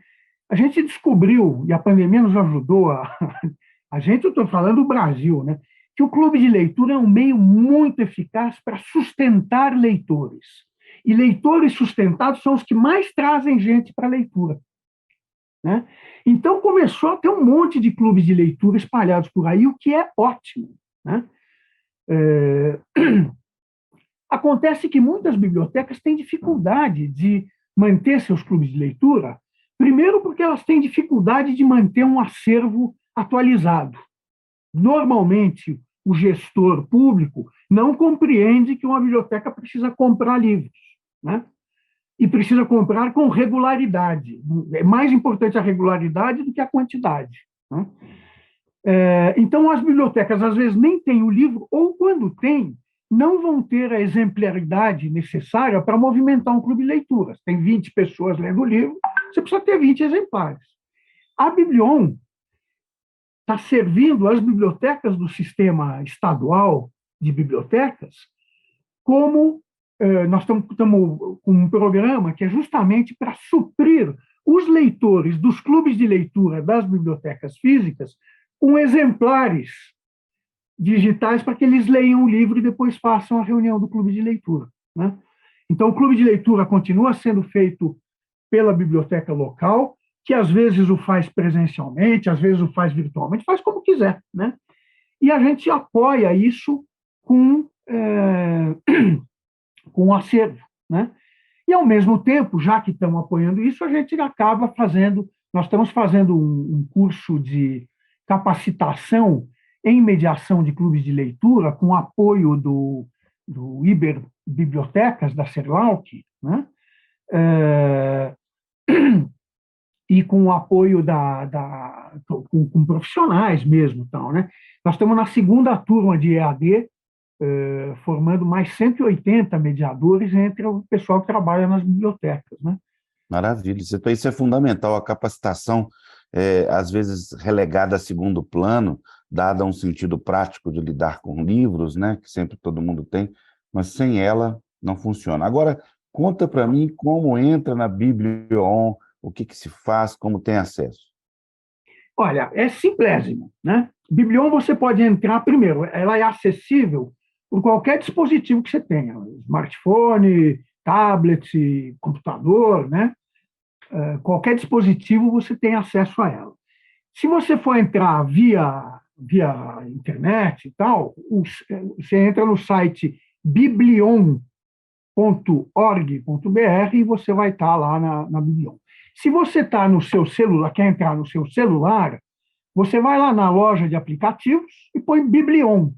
A gente descobriu, e a pandemia nos ajudou a gente, eu estou falando do Brasil, né, que o clube de leitura é um meio muito eficaz para sustentar leitores. E leitores sustentados são os que mais trazem gente para a leitura, né? Então, começou a ter um monte de clubes de leitura espalhados por aí, o que é ótimo, né? Acontece que muitas bibliotecas têm dificuldade de manter seus clubes de leitura, primeiro porque elas têm dificuldade de manter um acervo atualizado. Normalmente, o gestor público não compreende que uma biblioteca precisa comprar livros, né? E precisa comprar com regularidade. É mais importante a regularidade do que a quantidade, né? Então, as bibliotecas, às vezes, nem têm o livro, ou quando tem, não vão ter a exemplaridade necessária para movimentar um clube de leitura. Tem 20 pessoas lendo o livro, você precisa ter 20 exemplares. A Biblion está servindo as bibliotecas do sistema estadual de bibliotecas como nós estamos com um programa que é justamente para suprir os leitores dos clubes de leitura das bibliotecas físicas com exemplares digitais para que eles leiam o livro e depois façam a reunião do clube de leitura, né? Então, o clube de leitura continua sendo feito pela biblioteca local, que às vezes o faz presencialmente, às vezes o faz virtualmente, faz como quiser, né? E a gente apoia isso com o acervo, né? E, ao mesmo tempo, já que estamos apoiando isso, a gente acaba fazendo, nós estamos fazendo um curso de capacitação em mediação de clubes de leitura, com apoio do Iber Bibliotecas, da CERLAUC, né? E com o apoio com profissionais mesmo. Então, né? Nós estamos na segunda turma de EAD, formando mais 180 mediadores entre o pessoal que trabalha nas bibliotecas, né? Maravilha, isso é fundamental. A capacitação, às vezes relegada a segundo plano, dada um sentido prático de lidar com livros, né, que sempre todo mundo tem, mas sem ela não funciona. Agora, conta para mim como entra na Biblion, o que se faz, como tem acesso. Olha, é simplésimo, né? Biblion você pode entrar, primeiro, ela é acessível por qualquer dispositivo que você tenha, smartphone, tablet, computador, né? Qualquer dispositivo você tem acesso a ela. Se você for entrar via internet e tal, você entra no site biblion.org.br e você vai estar lá na Biblion. Se você está no seu celular, quer entrar no seu celular, você vai lá na loja de aplicativos e põe Biblion.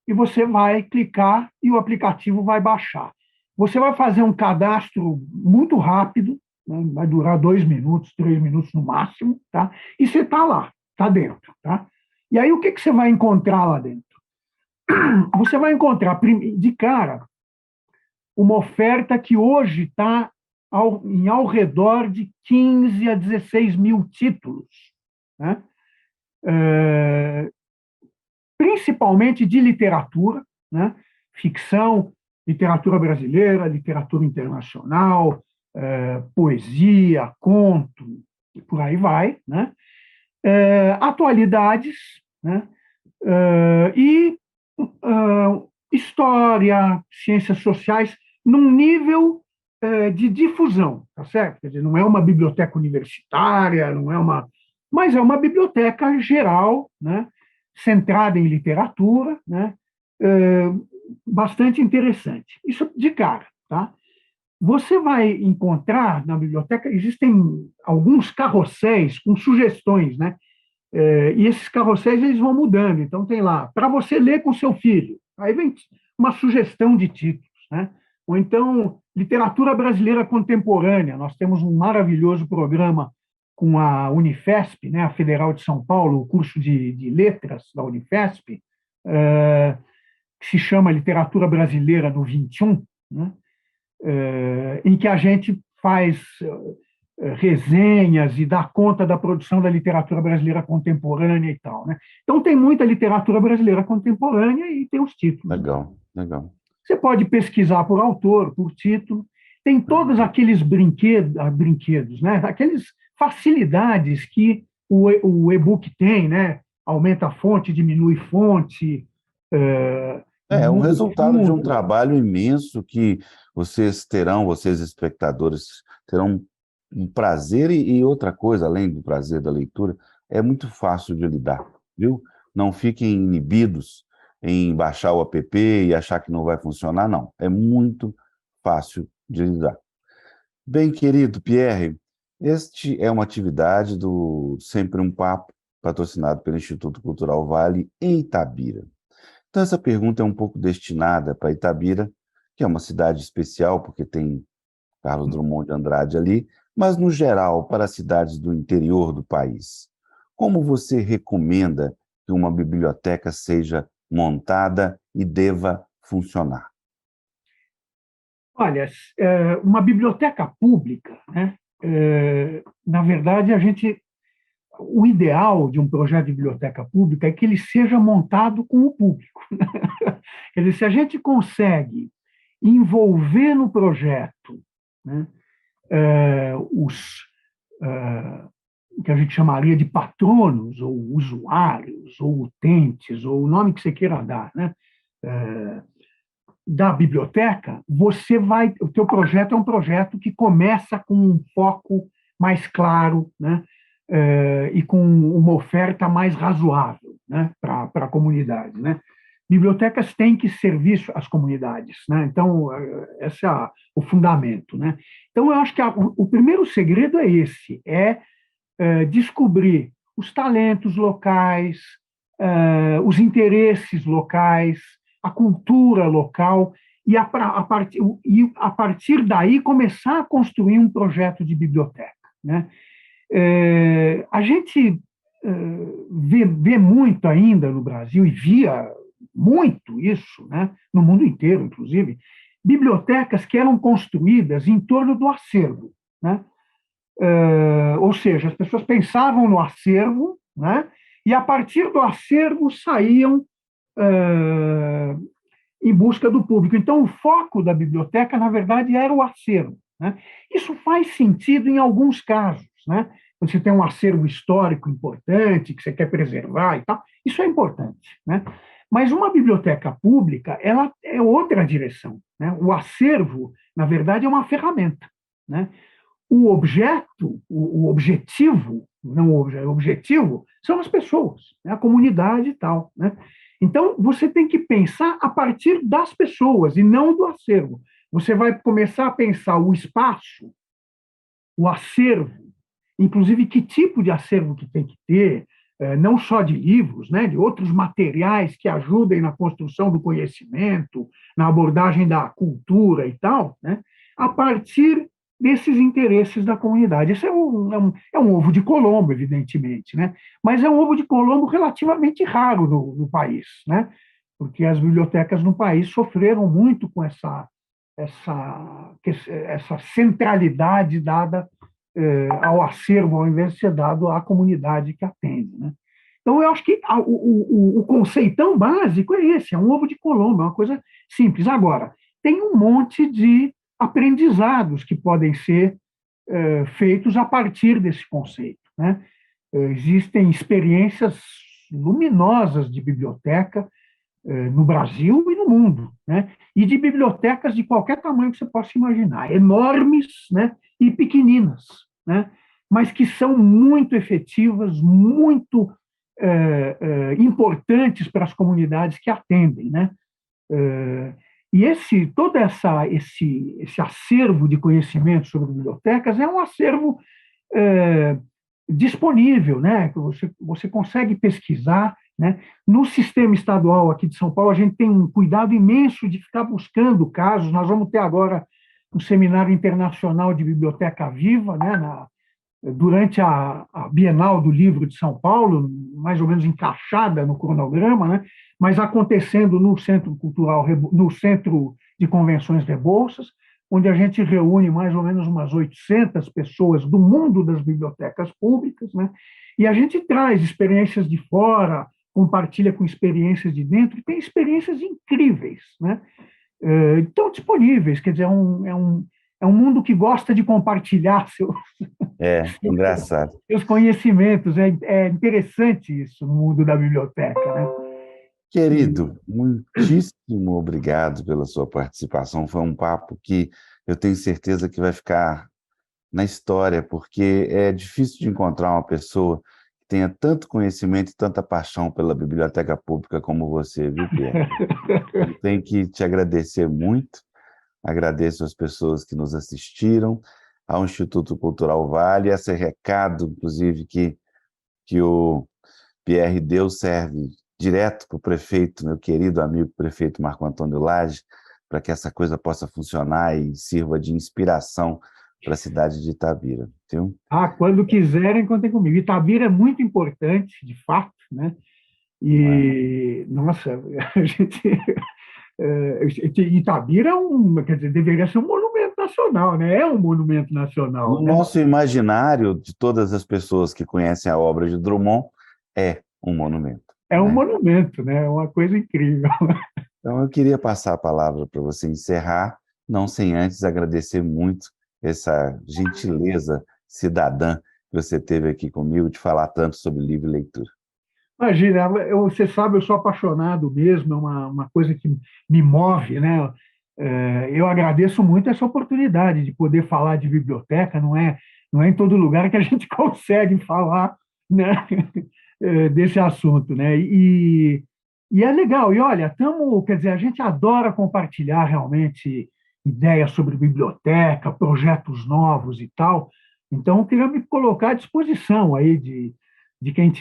E você vai clicar e o aplicativo vai baixar. Você vai fazer um cadastro muito rápido, né? Vai durar 2 minutos, 3 minutos no máximo, tá? E você está lá, está dentro, tá? E aí o que você vai encontrar lá dentro? Você vai encontrar, de cara, uma oferta que hoje está ao redor de 15 a 16 mil títulos, né? Principalmente de literatura, né? Ficção, literatura brasileira, literatura internacional, poesia, conto, e por aí vai, né? Atualidades, né? E história, ciências sociais, num nível de difusão, tá certo? Quer dizer, não é uma biblioteca universitária, não é mas é uma biblioteca geral, né? Centrada em literatura, né? Bastante interessante. Isso de cara, tá? Você vai encontrar na biblioteca, existem alguns carrosséis com sugestões, né? E esses carrosséis eles vão mudando. Então, tem lá, para você ler com seu filho. Aí vem uma sugestão de títulos, né? Ou então, literatura brasileira contemporânea. Nós temos um maravilhoso programa com a Unifesp, né, a Federal de São Paulo, o curso de letras da Unifesp, que se chama Literatura Brasileira no 21, né? Em que a gente faz resenhas e dá conta da produção da literatura brasileira contemporânea e tal, né? Então, tem muita literatura brasileira contemporânea e tem os títulos. Legal, legal. Você pode pesquisar por autor, por título. Tem todos aqueles brinquedos, né? Aquelas facilidades que o e-book tem, né? Aumenta a fonte, diminui fonte. É um resultado de um trabalho imenso que vocês espectadores, terão um prazer e outra coisa, além do prazer da leitura, é muito fácil de lidar, viu? Não fiquem inibidos em baixar o app e achar que não vai funcionar, não. É muito fácil de lidar. Bem, querido Pierre, este é uma atividade do Sempre um Papo, patrocinado pelo Instituto Cultural Vale, em Itabira. Então, essa pergunta é um pouco destinada para Itabira, que é uma cidade especial, porque tem Carlos Drummond de Andrade ali, mas, no geral, para as cidades do interior do país. Como você recomenda que uma biblioteca seja montada e deva funcionar? Olha, uma biblioteca pública, né? Na verdade, o ideal de um projeto de biblioteca pública é que ele seja montado com o público. Quer dizer, se a gente consegue envolver no projeto, né, os que a gente chamaria de patronos, ou usuários, ou utentes, ou o nome que você queira dar, né, da biblioteca, o teu projeto é um projeto que começa com um foco mais claro, né, e com uma oferta mais razoável, né, para a comunidade, né. Bibliotecas têm que servir às comunidades, né? Então, esse é o fundamento, né? Então, eu acho que o primeiro segredo é esse, descobrir os talentos locais, os interesses locais, a cultura local, a partir daí começar a construir um projeto de biblioteca, né? A gente vê muito ainda no Brasil, e via muito isso, né, no mundo inteiro, inclusive, bibliotecas que eram construídas em torno do acervo, né? Ou seja, as pessoas pensavam no acervo, né? E a partir do acervo saíam em busca do público. Então, o foco da biblioteca, na verdade, era o acervo, né? Isso faz sentido em alguns casos, né? Quando você tem um acervo histórico importante que você quer preservar e tal, isso é importante, né? Mas uma biblioteca pública, ela é outra direção, né? O acervo, na verdade, é uma ferramenta, né? O objetivo, não o objetivo, são as pessoas, né? A comunidade e tal, né? Então, você tem que pensar a partir das pessoas e não do acervo. Você vai começar a pensar o espaço, o acervo, inclusive que tipo de acervo que tem que ter, não só de livros, né, de outros materiais que ajudem na construção do conhecimento, na abordagem da cultura e tal, né, a partir desses interesses da comunidade. Esse é um ovo de Colombo, evidentemente, né, mas é um ovo de Colombo relativamente raro no país, né, porque as bibliotecas no país sofreram muito com essa centralidade dada ao acervo, ao invés de ser dado à comunidade que atende, né? Então, eu acho que o conceitão básico é esse, é um ovo de Colombo, é uma coisa simples. Agora, tem um monte de aprendizados que podem ser feitos a partir desse conceito, né? Existem experiências luminosas de biblioteca no Brasil e no mundo, né? E de bibliotecas de qualquer tamanho que você possa imaginar, enormes, né? E pequeninas, né? Mas que são muito efetivas, muito importantes para as comunidades que atendem, né? E todo esse acervo de conhecimento sobre bibliotecas é um acervo disponível, né? Você consegue pesquisar, né? No sistema estadual aqui de São Paulo, a gente tem um cuidado imenso de ficar buscando casos. Nós vamos ter agora um seminário internacional de biblioteca viva, né? Durante a Bienal do Livro de São Paulo, mais ou menos encaixada no cronograma, né? Mas acontecendo no Centro Cultural, no Centro de Convenções Rebouças, onde a gente reúne mais ou menos umas 800 pessoas do mundo das bibliotecas públicas, né? E a gente traz experiências de fora, compartilha com experiências de dentro, e tem experiências incríveis, né? Estão disponíveis, quer dizer, é um mundo que gosta de compartilhar Engraçado. seus conhecimentos. É interessante isso no mundo da biblioteca, né? Querido, muitíssimo obrigado pela sua participação. Foi um papo que eu tenho certeza que vai ficar na história, porque é difícil de encontrar uma pessoa que tenha tanto conhecimento e tanta paixão pela biblioteca pública como você, viu, Pierre? Eu tenho que te agradecer muito. Agradeço às pessoas que nos assistiram, ao Instituto Cultural Vale, esse recado, inclusive, que o Pierre deu serve direto para o prefeito, meu querido amigo prefeito Marco Antônio Lage, para que essa coisa possa funcionar e sirva de inspiração para a cidade de Itabira. Viu? Quando quiserem, contem comigo. Itabira é muito importante, de fato, né? E, nossa, a gente... Itabira quer dizer, deveria ser um monumento nacional, né? É um monumento nacional. No nosso imaginário, de todas as pessoas que conhecem a obra de Drummond, é um monumento. É um monumento, né? É uma coisa incrível. Então, eu queria passar a palavra para você encerrar, não sem antes agradecer muito essa gentileza cidadã que você teve aqui comigo de falar tanto sobre livro e leitura. Imagina, você sabe, eu sou apaixonado mesmo, é uma coisa que me move, né? Eu agradeço muito essa oportunidade de poder falar de biblioteca, não é em todo lugar que a gente consegue falar, né, desse assunto, né? E é legal, e olha, quer dizer, a gente adora compartilhar realmente ideias sobre biblioteca, projetos novos e tal, então eu queria me colocar à disposição aí de quem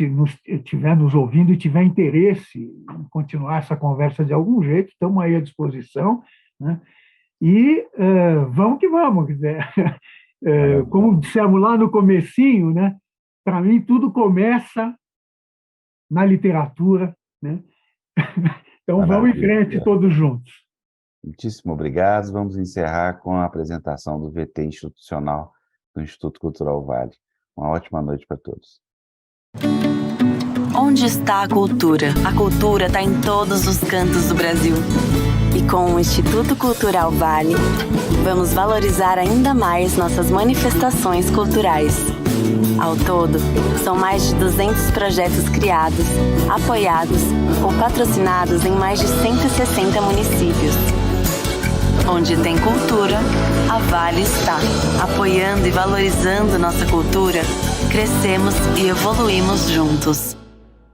estiver nos ouvindo e tiver interesse em continuar essa conversa de algum jeito, estamos aí à disposição, né? E vamos que vamos, quer dizer, como dissemos lá no comecinho, né? Para mim tudo começa na literatura, né? Então vamos em frente todos juntos. Muitíssimo obrigado. Vamos encerrar com a apresentação do VT institucional do Instituto Cultural Vale. Uma ótima noite para todos. Onde está a cultura? A cultura está em todos os cantos do Brasil. E com o Instituto Cultural Vale, vamos valorizar ainda mais nossas manifestações culturais. Ao todo, são mais de 200 projetos criados, apoiados ou patrocinados em mais de 160 municípios. Onde tem cultura, a Vale está. Apoiando e valorizando nossa cultura, crescemos e evoluímos juntos.